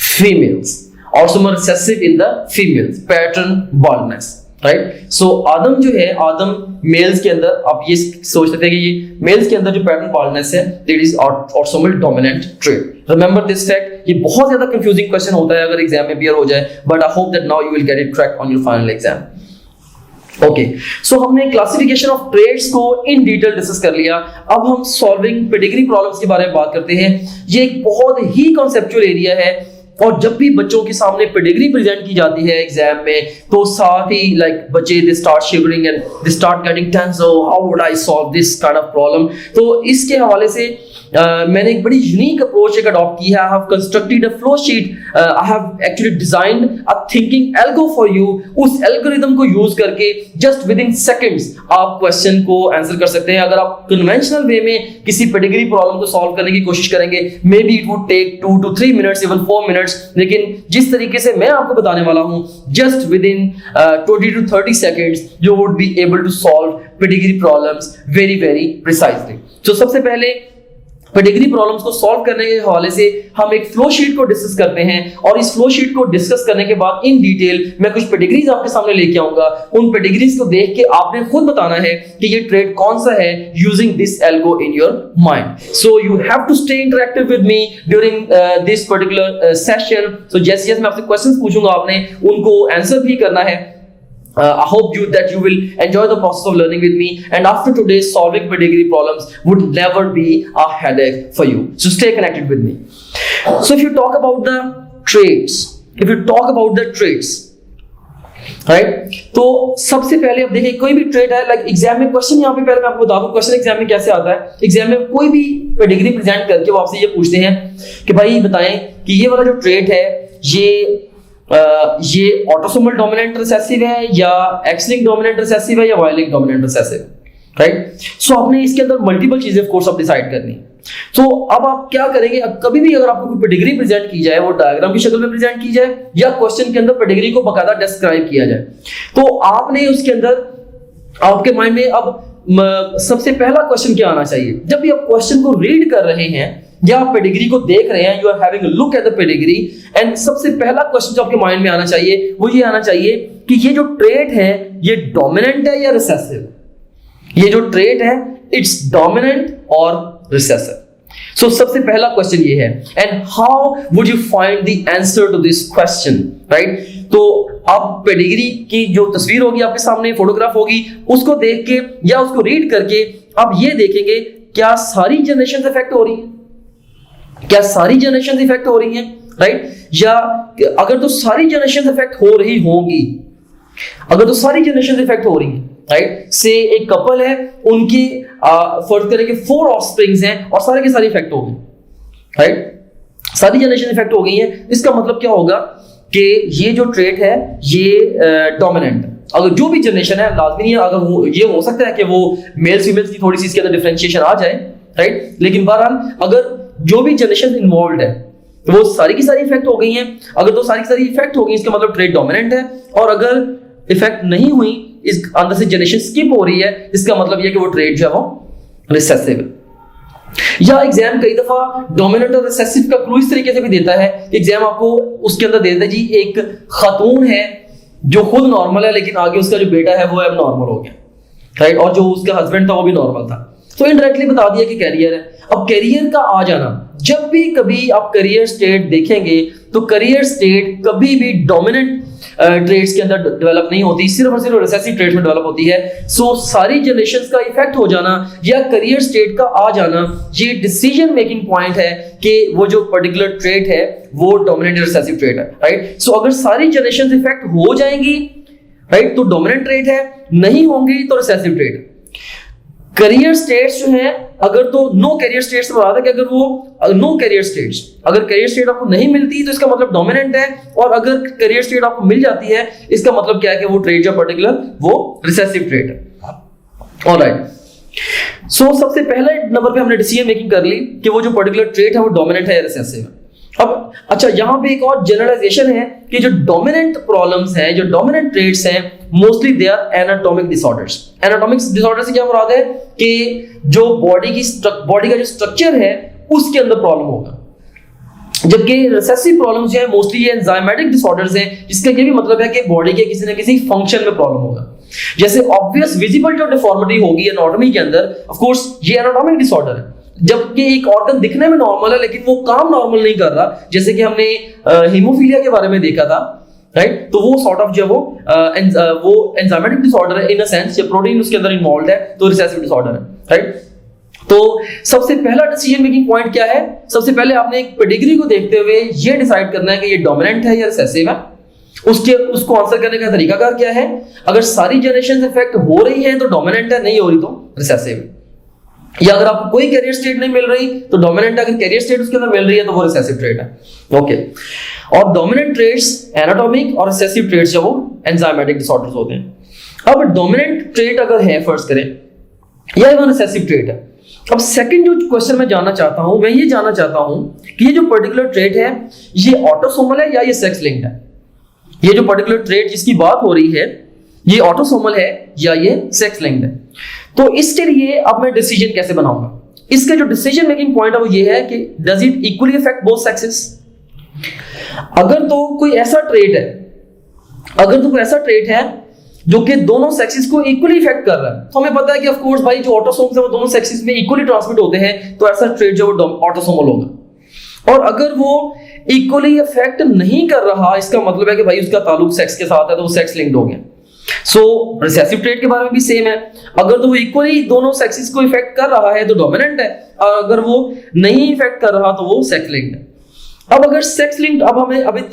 females, autosomal recessive in the females, pattern baldness, right? So आदम जो है, आदम mails के अंदर आप ये सोच सकते हैं कि ये मेल्स के अंदर जो पैटर्न बाल्डनेस है that is autosomal dominant trait. Remember this fact. ये बहुत ज्यादा कंफ्यूजिंग क्वेश्चन होता है अगर एग्जाम में अपीयर हो जाए, but I hope that now you will get it correct on your final exam. Okay, so हमने क्लासिफिकेशन ऑफ ट्रेट्स को इन डिटेल डिस्कस कर लिया। अब हम सॉल्विंग पेडिग्री प्रॉब्लम्स के बारे में बात करते हैं। ये एक बहुत ही कॉन्सेप्चुअल एरिया है और जब भी बच्चों के सामने पेडिग्री प्रेजेंट की जाती है एग्जाम में तो साथ ही लाइक बच्चे they start shivering and they start getting tense, how would I solve this kind of problem. तो इसके हवाले से मैंने एक बड़ी यूनिक अप्रोच एक अडॉप्ट की है। I have constructed a flow sheet, I have actually designed a thinking algo for you. उस एल्गोरिथम को यूज करके जस्ट विद इन सेकंड्स आप क्वेश्चन को आंसर कर सकते हैं। अगर आप कन्वेंशनल वे में किसी पेडिग्री प्रॉब्लम को सॉल्व करने की कोशिश करेंगे, maybe it would take 2 to 3 minutes, even 4 minutes, लेकिन जिस तरीके से मैं आपको बताने वाला हूं, just with in 20 to 30 seconds you would be able to solve pedigree problems very very precisely. So सबसे पहले पेडिग्री प्रॉब्लम्स को सॉल्व करने के हवाले से हम एक फ्लो शीट को डिस्कस करते हैं, और इस फ्लो शीट को डिस्कस करने के बाद इन डिटेल मैं कुछ पेडिग्रीज आपके सामने लेके आऊंगा। उन पेडिग्रीज को देख के आपने खुद बताना है कि ये ट्रेड कौन सा है, using this algo in your mind. So you have to stay interactive with me during this particular session. So जैसे मैं आपसे क्वेश्चंस पूछूंगा, आपने उनको आंसर भी करना है। I hope that you will enjoy the process of learning with me, and after today, solving pedigree problems would never be a headache for you. So stay connected with me. So if you talk about the traits, right? तो सबसे पहले अब देखिए, कोई भी trait है, like exam में question, यहाँ पे पहले मैं आपको बता दूं क्वेश्चन एग्जाम में कैसे आता है। एग्जाम में कोई भी पेडिग्री प्रेजेंट करके वो आपसे ये पूछते हैं कि भाई बताएं कि ये वाला जो ट्रेट है ये ऑटोसोमल डोमिनेंट रिसेसिव है या एक्स-लिंक्ड डोमिनेंट रिसेसिव है या वाई-लिंक्ड डोमिनेंट रिसेसिव, राइट? सो आपने इसके अंदर मल्टीपल चीजें ऑफ कोर्स आप डिसाइड करनी है। तो अब आप क्या करेंगे, अब कभी भी अगर आपको कोई पेडिग्री प्रेजेंट की जाए, वो डायग्राम की शक्ल में प्रेजेंट की जाए या क्वेश्चन के अंदर पेडिग्री को बकायदा डिस्क्राइब किया जाए, तो आपने उसके अंदर आपके माइंड में अब सबसे पहला क्वेश्चन क्या आना चाहिए। जब भी आप क्वेश्चन को रीड कर रहे हैं या आप पेडिग्री को देख रहे हैं, you are having a look at the pedigree, and सबसे पहला क्वेश्चन जो आपके माइंड में आना चाहिए वो ये आना चाहिए कि ये जो ट्रेट है ये डोमिनेंट है या रिसेसिव। ये जो ट्रेट है इट्स डोमिनेंट और रिसेसिव। सो सबसे पहला क्वेश्चन ये है, and how would you find the answer to this question, right? तो आप पेडिग्री की जो तस्वीर होगी आपके सामने, फोटोग्राफ होगी, उसको देख के या उसको रीड करके आप ये देखेंगे क्या सारी जनरेशन इफेक्ट हो रही है, क्या सारी जनरेशन इफेक्ट हो रही हैं, राइट? या अगर तो सारी जनरेशन इफेक्ट हो रही होंगी, अगर तो सारी जनरेशन इफेक्ट हो रही हैं, राइट? से एक कपल है, उनकी फर्ज करें कि 4 ऑफस्प्रिंग्स हैं और सारे के सारे इफेक्ट हो गए, राइट? सारी जनरेशन इफेक्ट हो गई है, इसका मतलब क्या होगा कि ये जो ट्रेट है ये डोमिनेंट है। अगर जो भी जनरेशन है, लाजमी नहीं है, अगर ये हो सकता है कि वो मेल फीमेल्स की थोड़ी सी इसके अंदर डिफरेंशिएशन आ जाए, राइट? लेकिन बहरहाल अगर जो भी जनरेशन इन्वॉल्व है वो सारी की सारी इफेक्ट हो गई हैं, अगर तो सारी की सारी इफेक्ट हो गई इसका मतलब ट्रेट डोमिनेंट है, और अगर इफेक्ट नहीं हुई, इस अंदर से जनरेशन स्किप हो रही है, इसका मतलब यह कि वो ट्रेट जो है वो रिसेसिव है। या एग्जाम कई दफा डोमिनेंट और रिसेसिव का क्लू इस तरीके से भी देता है, एग्जाम आपको उसके अंदर दे देता है जी एक खातून है जो खुद नॉर्मल है लेकिन आगे उसका जो बेटा है वो अब नॉर्मल हो गया, राइट? और जो उसका हस्बैंड था वो भी नॉर्मल था, तो इनडायरेक्टली बता दिया कि कैरियर है। अब कैरियर का आ जाना, जब भी कभी आप करियर स्टेट देखेंगे तो करियर स्टेट कभी भी डोमिनेंट ट्रेड्स के अंदर डेवलप नहीं होती, सिर्फ और सिर्फ रिसेसिव ट्रेड्स में डेवलप होती है। सो सारी जनरेशंस का इफेक्ट हो जाना या करियर स्टेट का आ जाना, ये डिसीजन मेकिंग पॉइंट है कि वो जो पर्टिकुलर ट्रेट है वो डोमिनेंट या रिसेसिव ट्रेट है, राइट? सो अगर सारी जनरेशंस इफेक्ट हो जाएंगी, राइट, तो डोमिनेंट ट्रेट है, नहीं होंगी तो रिसेसिव ट्रेट है। करियर स्टेट्स जो हैं, अगर तो नो करियर स्टेट्स बता था कि अगर वो नो करियर स्टेट्स, अगर करियर स्टेट आपको नहीं मिलती तो इसका मतलब डोमिनेंट है, और अगर करियर स्टेट आपको मिल जाती है इसका मतलब क्या है कि वो ट्रेट जो पर्टिकुलर वो रिसेसिव ट्रेट है। ऑलराइट, सो सबसे पहले नंबर पे हमने डिसीजन मेकिंग कर ली कि वो जो पर्टिकुलर ट्रेट है वो डोमिनेंट है या रिसेसिव है। अब अच्छा, यहां पे एक और जनरलाइजेशन है कि जो डोमिनेंट प्रॉब्लम्स हैं, जो डोमिनेंट ट्रेट्स हैं, mostly they are anatomic disorders. Anatomic disorder से क्या मुराद है कि जो बॉडी का जो स्ट्रक्चर है उसके अंदर प्रॉब्लम होगा, जबकि रिसेसिव प्रॉब्लम्स जो है मोस्टली ये एंजाइमेटिक डिसऑर्डर्स हैं, जिसका ये भी मतलब है कि बॉडी के किसी न किसी फंक्शन में प्रॉब्लम होगा। जैसे ऑब्वियस विजिबल जो डिफॉर्मिटी होगी एनाटॉमी के अंदर, ऑफ कोर्स ये एनाटॉमिक डिसऑर्डर है, जबकि एक ऑर्गन दिखने में नॉर्मल है लेकिन वो काम नॉर्मल नहीं कर रहा, जैसे कि हमने हीमोफीलिया के बारे में देखा था, राइट? तो वो सॉर्ट ऑफ जो वो एंजाइमेटिक डिसऑर्डर है इन अ सेंस, जब प्रोटीन उसके अंदर इन्वॉल्व है तो रिसेसिव डिसऑर्डर है, राइट? तो सबसे पहला डिसीजन मेकिंग पॉइंट क्या है, सबसे पहले आपने एक पेडिग्री को देखते हुए ये डिसाइड करना है कि ये डोमिनेंट है या रिसेसिव है। उसको आंसर करने का तरीकाकार क्या है, अगर सारी जनरेशन इफेक्ट हो रही है तो डोमिनेंट है, नहीं हो रही तो रिसेसिव है। या अगर आपको कोई कैरियर स्टेट नहीं मिल रही तो डोमिनेंट है, अगर कैरियर स्टेट उसके अंदर मिल रही है तो वो रिसेसिव ट्रेट है। ओके, और डोमिनेंट ट्रेट्स एनाटॉमिक और रिसेसिव ट्रेट्स जो वो एंजाइमेटिक डिसऑर्डर्स होते हैं। अब डोमिनेंट ट्रेट अगर है फर्ज करें या वो रिसेसिव ट्रेट है, अब सेकंड जो क्वेश्चन मैं जानना चाहता हूं, मैं ये जानना चाहता हूं कि ये जो पर्टिकुलर ट्रेट है ये ऑटोसोमल है या ये सेक्स लिंक्ड है। ये जो पर्टिकुलर ट्रेट जिसकी बात हो रही है ये ऑटोसोमल है या ये सेक्स लिंक्ड है। तो इसके लिए अब मैं डिसीजन कैसे बनाऊंगा, इसका जो डिसीजन मेकिंग पॉइंट है वो ये है कि does it equally effect both sexes. अगर तो कोई ऐसा ट्रेट है जो कि दोनों सेक्सेस को इक्वली इफेक्ट कर रहा है, तो हमें पता है कि ऑफ कोर्स भाई जो ऑटोसोम्स है वो दोनों सेक्सेस में इक्वली ट्रांसमिट होते हैं, तो ऐसा ट्रेट जो वो ऑटोसोमल होगा। और अगर वो इक्वली इफेक्ट नहीं कर रहा, इसका मतलब है कि भाई उसका ताल्लुक सेक्स के साथ है, तो वो सेक्स लिंक्ड हो गया। सो रिसेसिव ट्रेट के बारे में भी सेम है, अगर तो वो इक्वली दोनों सेक्सेस को इफेक्ट कर रहा है तो डोमिनेंट है, और अगर वो नहीं इफेक्ट कर रहा तो वो सेक्स लिंक्ड है। अब अगर सेक्स लिंक्ड, अब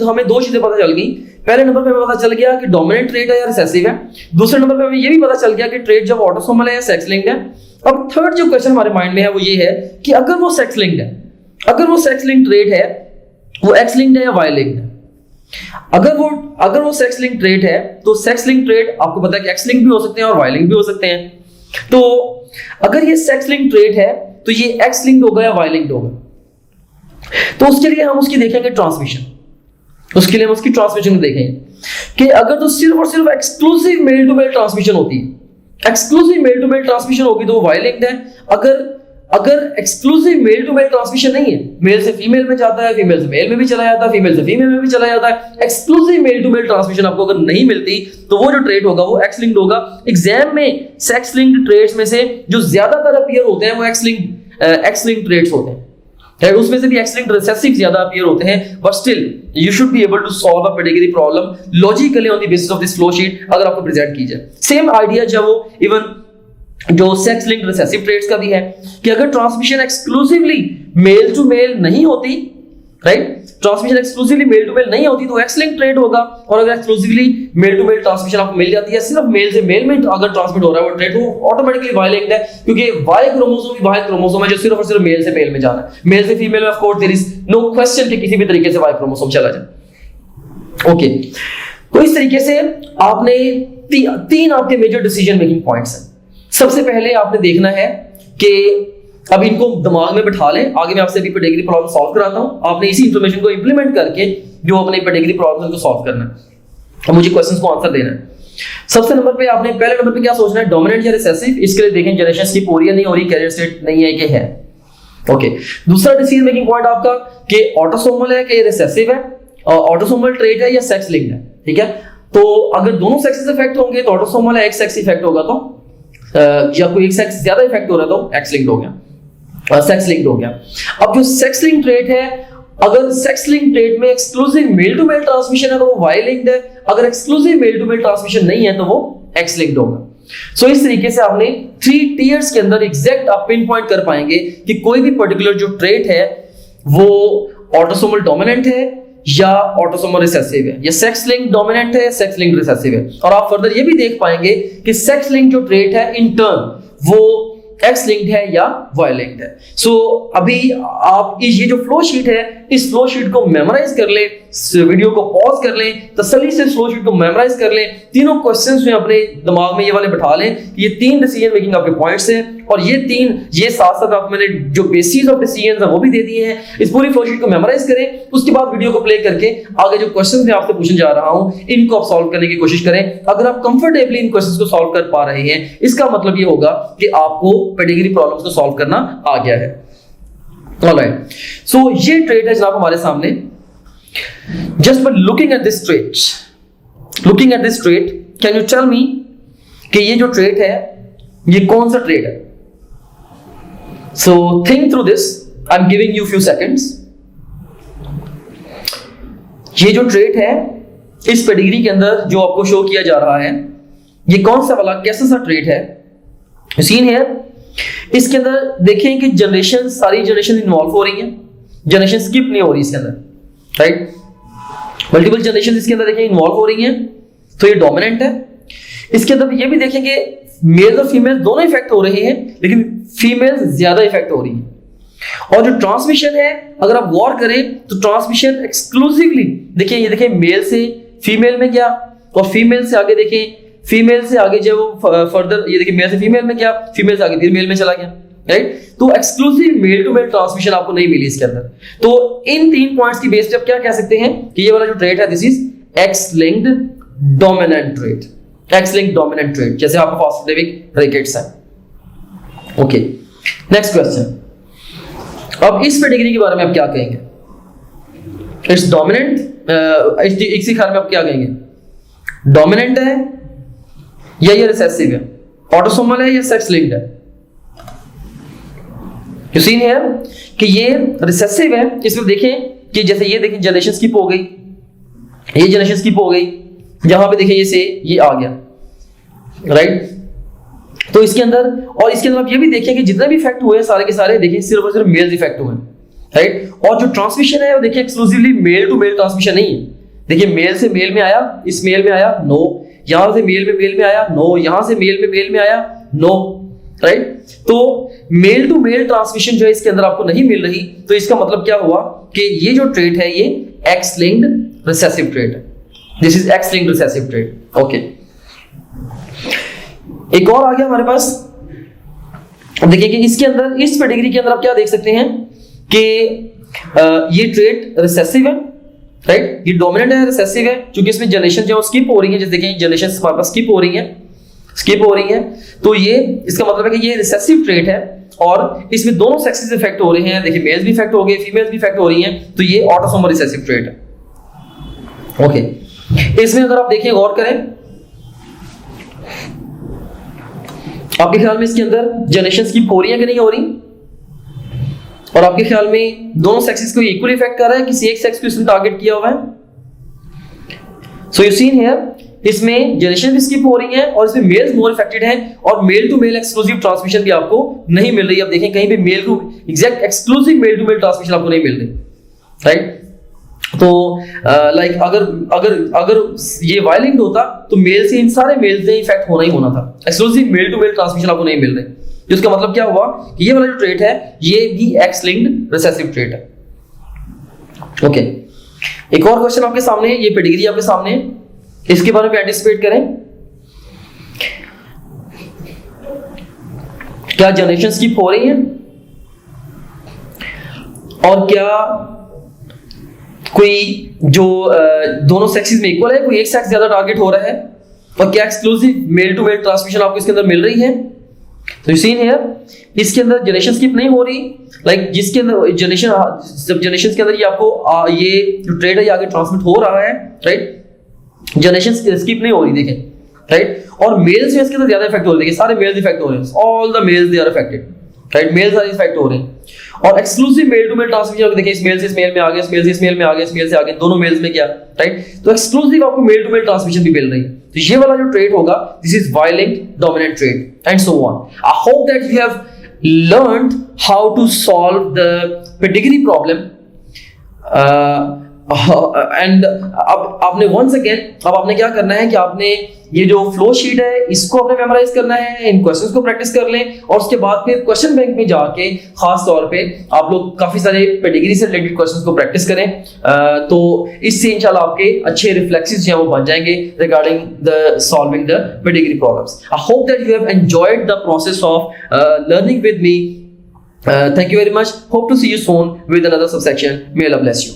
हमें दो चीजें पता चल गई। पहले नंबर पे हमें पता चल गया कि डोमिनेंट ट्रेट है या रिसेसिव है, दूसरे नंबर पे हमें ये भी पता चल गया कि ट्रेट जब ऑटोसोमल है या सेक्स लिंक्ड है। अब थर्ड जो क्वेश्चन हमारे माइंड में है वो ये है कि अगर वो सेक्स लिंक्ड है, अगर वो सेक्स लिंक्ड ट्रेट है, वो एक्स लिंक्ड है या वाई लिंक्ड है। अगर वो सेक्स लिंक्ड ट्रेट है तो सेक्स लिंक्ड ट्रेट आपको पता है कि एक्स लिंक्ड भी हो सकते हैं और वाई लिंक्ड भी हो सकते हैं। तो अगर ये सेक्स लिंक्ड ट्रेट है तो ये एक्स लिंक्ड होगा या वाई लिंक्ड होगा। तो उसके लिए हम उसकी देखेंगे ट्रांसमिशन, उसके लिए हम उसकी ट्रांसमिशन देखेंगे कि अगर तो सिर्फ और सिर्फ exclusive male to male transmission होती है, exclusive male to male transmission होगी तो वो वाई लिंक्ड है। अगर exclusive male to male transmission नहीं है, मेल से फीमेल में जाता है, फीमेल से मेल में भी चला जाता है, फीमेल से फीमेल में भी चला जाता है, exclusive male to male transmission आपको अगर नहीं मिलती तो वो जो ट्रेट होगा वो एक्स लिंक्ड होगा। एग्जाम में सेक्स लिंक्ड ट्रेट्स में से जो ज्यादातर अपीयर होते हैं वो एक्स लिंक्ड ट्रेट्स होते हैं, उसमें से भी एक्स लिंक्ड रिसेसिव ज्यादा अपीयर होते हैं, but still you should be able to solve a pedigree problem logically on the basis of this flow sheet अगर आपको प्रेजेंट की जाए। सेम आइडिया जब वो इवन जो सेक्स लिंक्ड रिसेसिव ट्रेट्स का भी है कि अगर transmission exclusively male to male नहीं होती, right, transmission exclusively male to male नहीं होती तो एक्स लिंक्ड ट्रेट होगा, और अगर exclusively male to male transmission आपको मिल जाती है, सिर्फ मेल से मेल में अगर ट्रांसमिट हो रहा है वो ट्रेट, वो ऑटोमेटिकली वाई लिंक्ड है, क्योंकि वाई क्रोमोसोम वाई क्रोमोसोम है जो सिर्फ और सिर्फ मेल से मेल में जाना है। मेल से फीमेल में of course there is no question कि किसी भी तरीके से वाई क्रोमोसोम चला जाए। ओके, तो इस तरीके से आपने तीन आपके मेजर डिसीजन मेकिंग पॉइंट्स हैं। सबसे पहले आपने देखना है कि अब इनको दिमाग में बिठा लें, आगे मैं आपसे पेडिग्री प्रॉब्लम सॉल्व कराता हूं, आपने इसी इंफॉर्मेशन को इंप्लीमेंट करके जो अपने पेडिग्री प्रॉब्लम को सॉल्व करना है, अब मुझे क्वेश्चंस को आंसर देना है। सबसे नंबर पे आपने पहले नंबर पे क्या सोचना है, डोमिनेंट या रिसेसिव। इसके लिए देखें जनरेशन स्किप हो रही है नहीं हो रही, कैरियर स्टेट नहीं है कि है। ओके, दूसरा डिसीजन मेकिंग पॉइंट आपका कि ऑटोसोमल है कि रिसेसिव है, ऑटोसोमल ट्रेट है या सेक्स लिंक्ड है, ठीक है। तो अगर दोनों सेक्सेस इफेक्ट होंगे तो ऑटोसोमल है, एक सेक्स इफेक्ट होगा तो या कोई एक सेक्स ज्यादा इफेक्ट हो रहा है तो एक्स लिंक्ड हो गया, सेक्स लिंक्ड हो गया। अब जो सेक्स लिंक्ड ट्रेट है, अगर सेक्स लिंक्ड ट्रेट में exclusive male to male transmission है तो वो वाई लिंक्ड है, अगर exclusive male to male transmission नहीं है तो वो एक्स लिंक्ड होगा। सो इस तरीके से आपने 3 टियर्स के अंदर एग्जैक्ट आप पिन पॉइंट कर पाएंगे कि कोई भी पर्टिकुलर जो ट्रेट है वो ऑटोसोमल डोमिनेंट है या ऑटोसोमल रिसेसिव है, या सेक्स लिंक्ड डोमिनेंट है, सेक्स लिंक्ड रिसेसिव है। और आप फर्दर ये भी देख पाएंगे कि सेक्स लिंक्ड जो ट्रेट है इन टर्न वो एक्स लिंक्ड है या वाई लिंक्ड है। सो अभी आप ये जो फ्लो शीट है, इस फ्लो शीट को मेमोराइज कर लें, वीडियो को पॉज कर लें, तसल्ली से फ्लो शीट को मेमोराइज कर लें, तीनों क्वेश्चंस में अपने दिमाग में ये वाले बिठा लें। ये 3 डिसीजन मेकिंग आपके पॉइंट्स हैं, और ये साथ साथ आप मैंने जो बेसिस ऑफ डिसीजंस है वो भी दे दिए हैं। इस पूरी फ्लो शीट को मेमोराइज करें, उसके बाद वीडियो को प्ले करके आगे जो क्वेश्चंस मैं आपसे पूछने जा रहा हूं इनको आप सॉल्व करने की कोशिश करें। अगर आप कंफर्टेबली इन क्वेश्चंस को सॉल्व कर पा रहे हैं, इसका मतलब ये होगा कि आपको पेडिग्री प्रॉब्लम्स को सॉल्व करना आ गया है। ऑलराइट, सो ये ट्रेट है जनाब हमारे सामने। Just by looking at this trait, can you tell me कि ये जो ट्रेट है ये कौन सा ट्रेट है? So think through this. I'm giving you few seconds. ये जो ट्रेट है इस पेडिग्री के अंदर जो आपको शो किया जा रहा है, ये कौन सा वाला कैसा सा ट्रेट है? सीन है इसके अंदर देखें कि जनरेशन, सारी जनरेशन इन्वॉल्व हो रही है, जनरेशन स्किप नहीं हो रही इसके अंदर, राइट। मल्टीपल जनरेशन इसके अंदर देखें इन्वॉल्व हो रही है, तो ये डोमिनेंट है। इसके अंदर ये भी देखेंगे मेल और फीमेल दोनों इफेक्ट हो रहे हैं, लेकिन फीमेल ज्यादा इफेक्ट हो रही है। और जो ट्रांसमिशन है, अगर आप गौर करें तो ट्रांसमिशन एक्सक्लूसिवली देखिए, ये देखिए मेल से फीमेल में गया, और फीमेल से आगे देखें, फीमेल से आगे जब फर्दर ये देखिए मेल से फीमेल में गया, फीमेल से आगे फिर मेल में चला गया, राइट। तो exclusive male to male transmission आपको नहीं मिली इसके अंदर। तो इन 3 पॉइंट्स की बेस पे आप क्या कह सकते हैं कि ये वाला जो ट्रेट है this is X linked dominant trait, x linked dominant trait, जैसे आपका फॉस्फोलिपिड रिकेट्स है। Okay, next question. अब इस पेडिग्री के बारे में आप क्या कहेंगे? इट्स डोमिनेंट, इसी ख्याल में आप क्या कहेंगे? डोमिनेंट है या ये रिसेसिव है? ऑटोसोमल है या सेक्स लिंक्ड है? यू सीन हियर कि ये रिसेसिव है। इसमें देखें कि जैसे ये देखें जनरेशन स्किप हो गई, ये जनरेशन स्किप हो गई, यहां पे देखें ये से ये आ गया, राइट? तो इसके अंदर, और इसके अंदर आप ये भी देखें कि जितने भी इफेक्ट हुए हैं सारे के सारे देखिए सिर्फ और सिर्फ मेल इफेक्ट हुए हैं, राइट? और जो ट्रांसमिशन है वो देखिए exclusively male to male transmission नहीं है। देखिए मेल से मेल में आया, इस मेल में आया, नो। यहां से मेल में आया, नो। यहां से मेल में आया, नो, राइट? तो मेल टू मेल ट्रांसमिशन जो है इसके अंदर आपको नहीं मिल रही। तो इसका मतलब क्या हुआ कि ये जो ट्रेट है ये एक्स लिंक्ड रिसेसिव ट्रेट है। This is X linked recessive trait. Okay, एक और आ गया हमारे पास। अब देखिए कि इसके अंदर, इस पेडिग्री के अंदर आप क्या देख सकते हैं कि ये ट्रेट रिसेसिव है, राइट? ये डोमिनेंट है, रिसेसिव है, क्योंकि इसमें जनरेशन जो स्किप हो रही है। जैसे देखें जनरेशन हमारे पास स्किप हो रही है, तो ये इसका मतलब है कि ये रिसेसिव ट्रेट है और इसमें दोनों सेक्सेस इफेक्ट हो रहे हैं। देखिए मेल्स भी इफेक्ट हो गए, फीमेल्स भी इफेक्ट हो रही हैं, तो ये ऑटोसोमल रिसेसिव ट्रेट है। ओके, इसमें अगर आप देखिए गौर करें, आपके ख्याल में इसके अंदर जनरेशन स्किप हो रही है कि नहीं हो रही? और आपके ख्याल में दोनों सेक्सेस को इक्वली इफेक्ट कर रहा है, किसी एक सेक्स को इसने टारगेट किया हुआ है? सो यू सीन हियर, इसमें जनरेशन भी स्किप हो रही है और इसमें मेल्स मोर इफेक्टेड हैं और male to male exclusive transmission भी आपको नहीं मिल रही। अब देखें कहीं पे male to exact exclusive male to male transmission आपको नहीं मिल रही, राइट? तो लाइक अगर ये वायलिंग होता तो मेल से इन सारे मेल से इफेक्ट होना ही होना था। Exclusive male to male transmission आपको नहीं मिल रही, जिसका मतलब क्या हुआ कि ये वाला जो ट्रेट है ये भी एक्स लिंक्ड रिसेसिव ट्रेट है। ओके, एक और क्वेश्चन आपके सामने है, ये पेडिग्री आपके सामने है, इसके बारे में एंटिसिपेट करें। क्या जनरेशन स्किप हो रही है और क्या कोई जो दोनों सेक्सेस में इक्वल है, कोई एक सेक्स ज्यादा टारगेट हो रहा है, और क्या exclusive male to male transmission आपको इसके अंदर मिल रही है? तो यू सीन हियर, इसके अंदर जनरेशन स्किप नहीं हो रही, लाइक जिसके अंदर जनरेशन के अंदर ये आपको ये जो ट्रेड है ये आगे ट्रांसमिट हो रहा है, राइट? जनरेशन स्किप नहीं हो रही, देखें, राइट? और मेल्स में इसके अंदर ज्यादा इफेक्ट हो रही है, सारे मेल्स इफेक्ट हो रहे हैं, all the males they are affected, right? Males सारे इफेक्ट हो रहे हैं। और exclusive male to male transmission देखिए, इस मेल से इस मेल में आ गया, इस मेल से इस मेल में आ गया, इस मेल से आ गया, दोनों मेल्स में क्या, राइट? तो एक्सक्लूसिव आपको मेल टू मेल ट्रांसमिशन भी मिल रही है। तो ये वाला जो ट्रेट होगा, this is Y linked dominant trait and so on. I hope that you have learned how to solve the pedigree problem and अब आपने वंस अगेन, अब आपने क्या करना है कि आपने ये जो फ्लो शीट है इसको आपने मेमोराइज करना है, इन क्वेश्चंस को प्रैक्टिस कर लें और उसके बाद फिर क्वेश्चन बैंक में जाके खास तौर पे आप लोग काफी सारे पेडिग्री से रिलेटेड क्वेश्चंस को प्रैक्टिस करें। तो इससे इंशाल्लाह आपके अच्छे रिफ्लेक्सेस जो हैं वो बन जाएंगे regarding the solving the pedigree problems. I hope that you have enjoyed the process of learning with me. Thank you very much. Hope to see you soon with another subsection. May Allah bless you.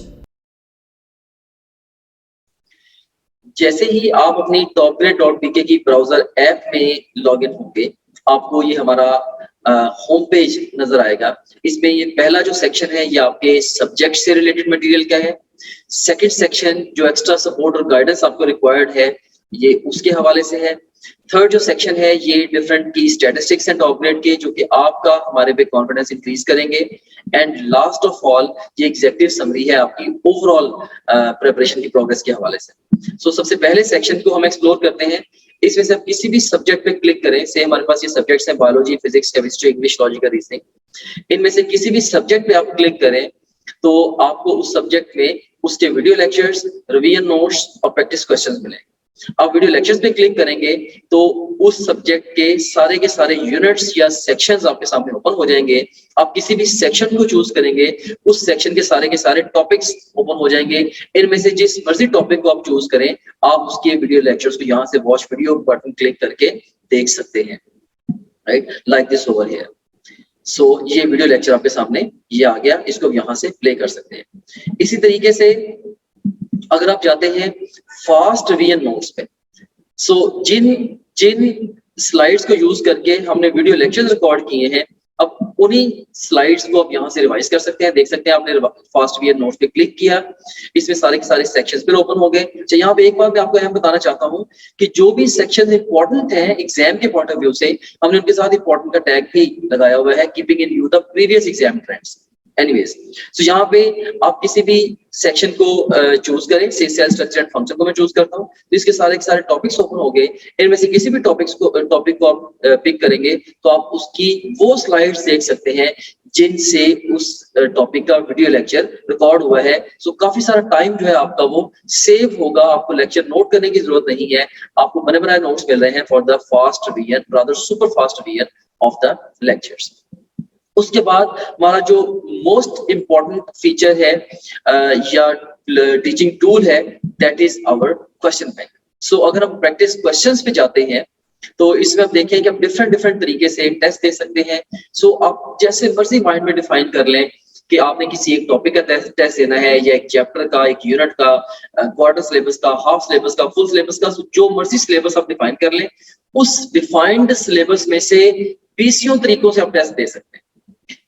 जैसे ही आप अपनी topgrade.pk की browser app में login होंगे, आपको ये हमारा home page नजर आएगा। इसमें ये पहला जो सेक्शन है ये आपके सब्जेक्ट से रिलेटेड मटेरियल का है। सेकंड सेक्शन जो एक्स्ट्रा सपोर्ट और गाइडेंस आपको रिक्वायर्ड है ये उसके हवाले से है। थर्ड जो सेक्शन है ये डिफरेंट की स्टैटिस्टिक्स एंड टॉपग्रेड के, जो कि आपका हमारे पे कॉन्फिडेंस इंक्रीज करेंगे। एंड लास्ट ऑफ ऑल ये एग्जीक्यूटिव समरी है आपकी ओवरऑल प्रिपरेशन की प्रोग्रेस के हवाले से। सो सबसे पहले सेक्शन को हम एक्सप्लोर करते हैं। इसमें से आप किसी भी सब्जेक्ट पे क्लिक करें, से हमारे पास ये सब्जेक्ट्स हैं biology, physics, chemistry, English, logical reasoning. इनमें से किसी भी सब्जेक्ट पे आप क्लिक करें तो आपको उस सब्जेक्ट में उसके वीडियो लेक्चर्स, रिवीजन नोट्स और प्रैक्टिस क्वेश्चंस मिलेंगे। आप वीडियो लेक्चर्स पे क्लिक करेंगे तो उस सब्जेक्ट के सारे यूनिट्स या सेक्शंस आपके सामने ओपन हो जाएंगे। आप किसी भी सेक्शन को चूज करेंगे, उस सेक्शन के सारे टॉपिक्स ओपन हो जाएंगे। इनमें से जिस मर्जी टॉपिक को आप चूज करें, आप उसके वीडियो लेक्चर्स को यहाँ से वॉच वीडियो बटन क्लिक करके देख सकते हैं, right? Like this over here. So ये वीडियो लेक्चर आपके सामने ये आ गया, इसको यहाँ से प्ले कर सकते हैं। इसी तरीके से अगर आप जाते हैं फास्ट रिवीजन नोट्स पे, सो जिन स्लाइड्स को यूज करके हमने वीडियो लेक्चर्स रिकॉर्ड किए हैं, अब उन्हीं स्लाइड्स को आप यहाँ से रिवाइज कर सकते हैं, देख सकते हैं आपने फास्ट वीयर नोट्स पे क्लिक किया, इसमें सारे के सारे सेक्शंस फिर ओपन हो गए। अच्छा, यहाँ पे एक बात मैं आपको यहाँ बताना चाहता हूँ कि जो भी सेक्शन इंपॉर्टेंट है एग्जाम के पॉइंट ऑफ व्यू से, हमने उनके साथ इंपॉर्टेंट का टैग भी लगाया हुआ है, keeping in view the previous exam trends. Anyways, so यहाँ पे आप किसी भी सेक्शन को चूज करें, से सेल स्ट्रक्चर एंड फंक्शन को मैं चूज करता हूँ, तो इसके सारे के सारे टॉपिक्स ओपन हो गए। इनमें से किसी भी टॉपिक को आप पिक करेंगे तो आप उसकी वो स्लाइड्स देख सकते हैं जिनसे उस टॉपिक का वीडियो लेक्चर रिकॉर्ड हुआ है। सो काफी सारा टाइम जो है आपका वो सेव होगा, आपको लेक्चर नोट करने की जरूरत नहीं है, आपको बने बनाए नोट्स मिल रहे हैं for the fast revision, rather super fast revision of the lectures. उसके बाद हमारा जो मोस्ट इंपॉर्टेंट फीचर है या टीचिंग टूल है, that is our question bank. So अगर हम प्रैक्टिस क्वेश्चंस पे जाते हैं तो इसमें आप देखें कि आप डिफरेंट तरीके से टेस्ट दे सकते हैं। सो आप जैसे मर्जी माइंड में डिफाइन कर लें कि आपने किसी एक टॉपिक का टेस्ट देना है, या एक चैप्टर का, एक यूनिट का, क्वार्टर सिलेबस का, हाफ सिलेबस का, फुल सिलेबस का, जो मर्जी सिलेबस आप डिफाइन कर लें, उस डिफाइंड सिलेबस में से 20 तरीकों से आप टेस्ट दे सकते हैं।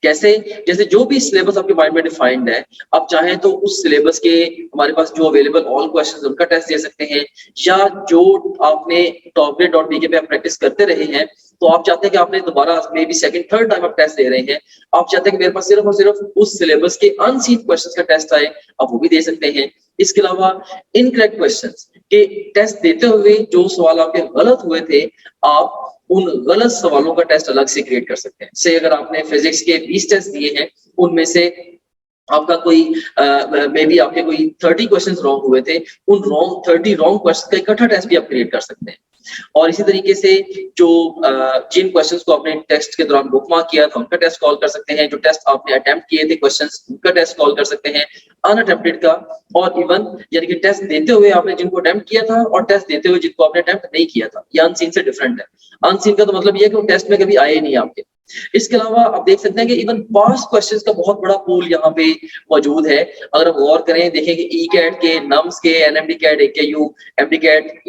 कैसे? जैसे जो भी सिलेबस आपके माइंड में डिफाइंड है, आप चाहें तो उस सिलेबस के हमारे पास जो अवेलेबल ऑल क्वेश्चंस उनका टेस्ट दे सकते हैं, या जो आपने topgrade.bk पे आप प्रैक्टिस करते रहे हैं, तो आप चाहते हैं कि आपने दोबारा may be second third time आप टेस्ट दे रहे हैं, आप चाहते हैं कि मेरे पास सिर्फ और सिर्फ उस सिलेबस के अनसीन क्वेश्चंस का टेस्ट आए, आप वो भी दे सकते हैं। इसके अलावा इनकरेक्ट क्वेश्चंस के टेस्ट देते हुए जो सवाल आपके गलत हुए थे, आप उन गलत सवालों का टेस्ट अलग से क्रिएट कर सकते हैं। से अगर आपने फिजिक्स के 20 टेस्ट दिए हैं, उनमें से आपका कोई मे बी आपके कोई 30 क्वेश्चंस रॉन्ग हुए थे, उन 30 रॉन्ग क्वेश्चन का इकट्ठा टेस्ट भी आप क्रिएट कर सकते हैं। और इसी तरीके से जो जिन क्वेश्चंस को आपने टेस्ट के दौरान बुकमार्क किया था उनका टेस्ट कॉल कर सकते हैं, जो टेस्ट आपने अटेम्प्ट किए थे क्वेश्चंस उनका टेस्ट कॉल कर सकते हैं, अनअटेम्प्टेड का, और इवन यानी कि टेस्ट देते हुए आपने जिनको अटेम्प्ट किया था और टेस्ट देते हुए जिनको आपने अटेम्प्ट नहीं किया था, ये अनसीन से डिफरेंट है। अनसीन का तो मतलब ये है कि वो टेस्ट में कभी आए नहीं आपके। इसके अलावा आप देख सकते हैं कि इवन पास्ट क्वेश्चंस का बहुत बड़ा पूल यहाँ पे मौजूद है। अगर हम गौर करें, देखें कि ई कैट के, नम्स के, NMD CAT, AKU, MD CAT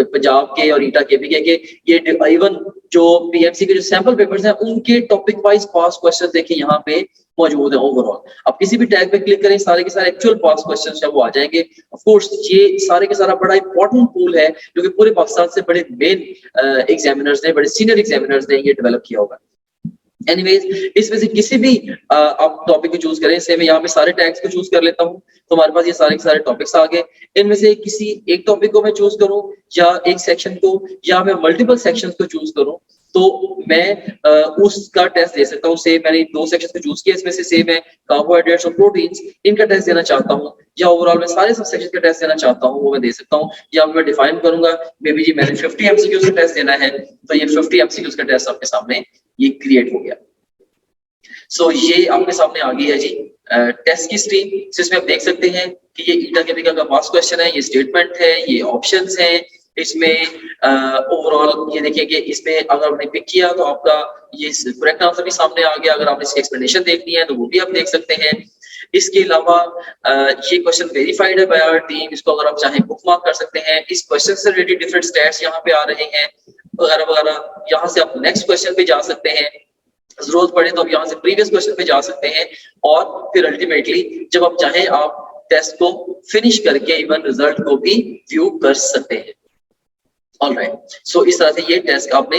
Punjab के और ईटा केपीके के, ये इवन जो पीएमसी के जो सैंपल पेपर्स हैं उनके टॉपिक वाइज पास्ट क्वेश्चन देखिए यहाँ पे मौजूद है ओवरऑल। आप किसी भी टैग पे क्लिक करें, सारे के सारे एक्चुअल पास्ट क्वेश्चंस हैं वो आ जाएंगे। ऑफ कोर्स ये सारे के सारा बड़ा इंपॉर्टेंट पूल है जो कि पूरे पाकिस्तान से बड़े मेन एग्जामिनर्स ने, बड़े सीनियर एग्जामिनर्स ने ये डेवलप किया होगा। एनीवेज, इसमें से किसी भी आप टॉपिक को चूज करें, से मैं यहाँ पे सारे टैग्स को चूज कर लेता हूँ, तो हमारे पास ये सारे के सारे टॉपिक्स आ गए। इनमें से किसी एक टॉपिक को मैं चूज करूँ या एक सेक्शन को, या मैं मल्टीपल सेक्शंस को चूज करूँ, तो मैं उसका टेस्ट दे सकता हूँ। से मैंने 2 सेक्शन को चूज किया, इसमें से मैं कार्बोहाइड्रेट्स और प्रोटीन्स इनका टेस्ट देना चाहता हूँ, या ओवरऑल मैं सारे सब सेक्शन का टेस्ट देना चाहता हूँ, वो मैं दे सकता हूँ। या मैं डिफाइन करूंगा मे बी जी मैंने 50 एमसीक्यूज का टेस्ट देना है, तो ये 50 एमसीक्यूज का टेस्ट आपके सामने ये क्रिएट हो गया। सो ये आपके सामने आ गई है जी टेस्ट की स्ट्रीम। इसमें आप देख सकते हैं कि ये ईटा केपीके का पास्ट क्वेश्चन है, ये स्टेटमेंट है, ये ऑप्शंस हैं। इसमें ओवरऑल ये देखिए कि इसमें अगर आपने पिक किया तो आपका ये करेक्ट आंसर भी सामने आ गया। अगर आपने इसकी एक्सप्लेनेशन देखनी है तो वो भी आप देख सकते हैं। इसके अलावा ये क्वेश्चन वेरीफाइड है बाय आवर टीम, इसको अगर आप चाहें बुकमार्क कर सकते हैं। इस क्वेश्चन से रिलेटेड डिफरेंट स्टैट्स यहाँ पे आ रहे हैं वगैरह वगैरह। यहाँ से आप नेक्स्ट क्वेश्चन पे जा सकते हैं, जरूरत पड़े तो आप यहाँ से प्रीवियस क्वेश्चन पे जा सकते हैं, और फिर अल्टीमेटली जब आप चाहें आप टेस्ट को फिनिश करके इवन रिजल्ट को भी व्यू कर सकते हैं। ऑलराइट, सो इस तरह से ये टेस्ट आपने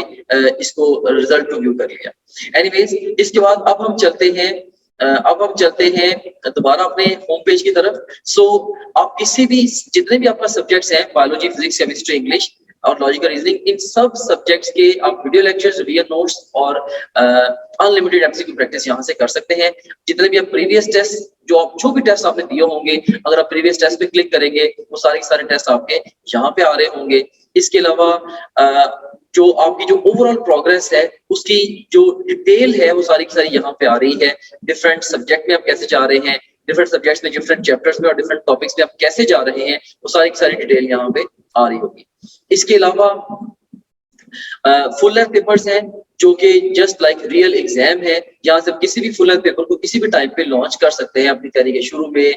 इसको रिजल्ट को व्यू कर लिया। एनीवेज, इसके बाद अब हम चलते हैं दोबारा अपने होम पेज की तरफ। सो आप किसी भी जितने भी आपका सब्जेक्ट्स हैं, बायोलॉजी, फिजिक्स, केमिस्ट्री, इंग्लिश और लॉजिकल रीजनिंग, इन सब सब्जेक्ट्स के आप वीडियो लेक्चर्स, रिवीजन नोट्स और अनलिमिटेड एमसीक्यू प्रैक्टिस यहाँ से कर सकते हैं। जितने भी आप प्रीवियस टेस्ट जो भी टेस्ट आपने दिए होंगे, अगर आप प्रीवियस टेस्ट पे क्लिक करेंगे वो सारे के सारे टेस्ट आपके यहाँ पे आ रहे होंगे। इसके अलावा जो आपकी जो ओवरऑल प्रोग्रेस है उसकी जो डिटेल है वो सारी की सारी यहाँ पे आ रही है। डिफरेंट सब्जेक्ट में आप कैसे जा रहे हैं, डिफरेंट सब्जेक्ट्स में, डिफरेंट चैप्टर्स में और डिफरेंट टॉपिक्स में आप कैसे जा रहे हैं, वो सारी की सारी डिटेल यहाँ पे आ रही होगी। इसके अलावा फुल लेंथ पेपर्स हैं जो कि जस्ट लाइक रियल एग्जाम है। यहाँ से आप किसी भी फुल लेंथ पेपर को किसी भी टाइम पे लॉन्च कर सकते हैं अपनी तैयारी के शुरू में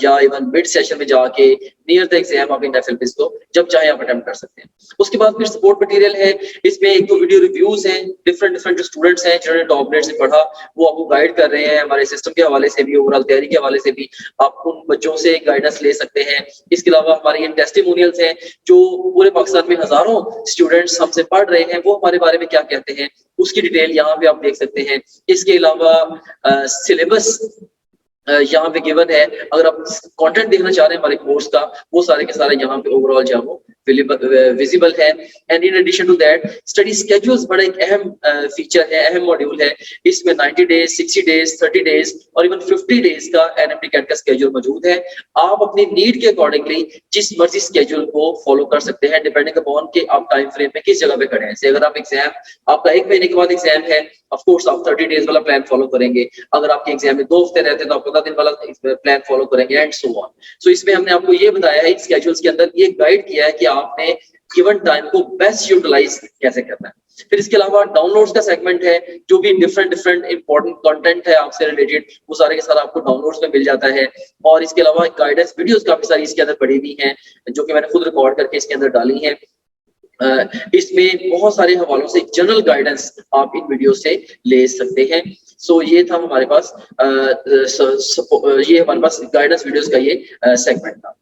या इवन मिड सेशन में जाके नियर द एग्जाम आप इन एफएलपीज को जब चाहे आप अटेम्प्ट कर सकते हैं। उसके बाद फिर सपोर्ट मटेरियल है, इसमें एक तो वीडियो रिव्यूज हैं, डिफरेंट जो स्टूडेंट्स हैं जिन्होंने टॉप ग्रेड से पढ़ा वो आपको गाइड कर रहे हैं, हमारे सिस्टम के हवाले से भी, ओवरऑल तैयारी के हवाले से भी आप उन बच्चों से गाइडेंस ले सकते हैं। इसके अलावा हमारे ये टेस्टिमोनियल्स हैं जो पूरे पाकिस्तान में हजारों स्टूडेंट्स हमसे पढ़ रहे हैं, वो हमारे बारे में क्या कहते हैं उसकी डिटेल यहाँ पे आप देख सकते हैं। इसके अलावा सिलेबस यहाँ पे गिवन है, अगर आप कंटेंट देखना चाह रहे हैं हमारे कोर्स का वो सारे के सारे यहाँ पे ओवरऑल जो है वो विजिबल है। And in addition to that study schedules बड़ा एक अहम फीचर है, अहम मॉड्यूल है। इसमें 90 डेज, 60 डेज, 30 डेज और इवन 50 डेज का एनएमटी कैट का स्केड्यूल मौजूद है। आप अपनी नीड के अकॉर्डिंगली जिस मर्जी स्केड्यूल को फॉलो कर सकते हैं डिपेंडिंग अपॉन के आप टाइम फ्रेम में किस जगह पे खड़े हैं। अगर आप एग्जाम आपका 1 महीने के बाद एग्जाम है, ऑफ कोर्स आप 30 डेज वाला प्लान फॉलो करेंगे। अगर आपके एग्जाम में 2 हफ्ते रहते हैं तो आप 15 दिन वाला प्लान फॉलो करेंगे एंड सो ऑन। सो इसमें हमने आपको ये बताया है स्केड्यूल्स के अंदर ये गाइड किया है कि आपने गिवन टाइम को बेस्ट यूटिलाइज कैसे करना है। फिर इसके अलावा डाउनलोड्स का सेगमेंट है, जो भी डिफरेंट इंपॉर्टेंट कंटेंट है आपसे रिलेटेड वो सारे के सारे आपको डाउनलोड्स में मिल जाता है। और इसके अलावा गाइडेंस वीडियोस काफी सारी इसके अंदर पड़ी हुई हैं जो कि मैंने खुद रिकॉर्ड करके इसके अंदर डाली हैं। इसमें बहुत सारे हवालों से जनरल गाइडेंस आप इन वीडियो से ले सकते हैं। सो ये था हमारे पास ये हमारे पास गाइडेंस वीडियोस का ये सेगमेंट था।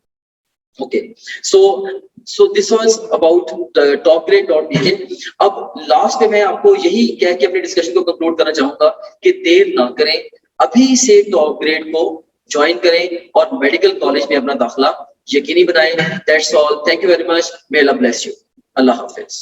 Okay, so this was about topgrade.bk। अब लास्ट में मैं आपको यही कह के अपनी डिस्कशन को कंक्लूड करना चाहूंगा कि देर ना करें, अभी से टॉप ग्रेड को ज्वाइन करें और मेडिकल कॉलेज में अपना दाखिला यकीनी बनाएं। That's all, thank you very much, may Allah bless you, Allah Hafiz.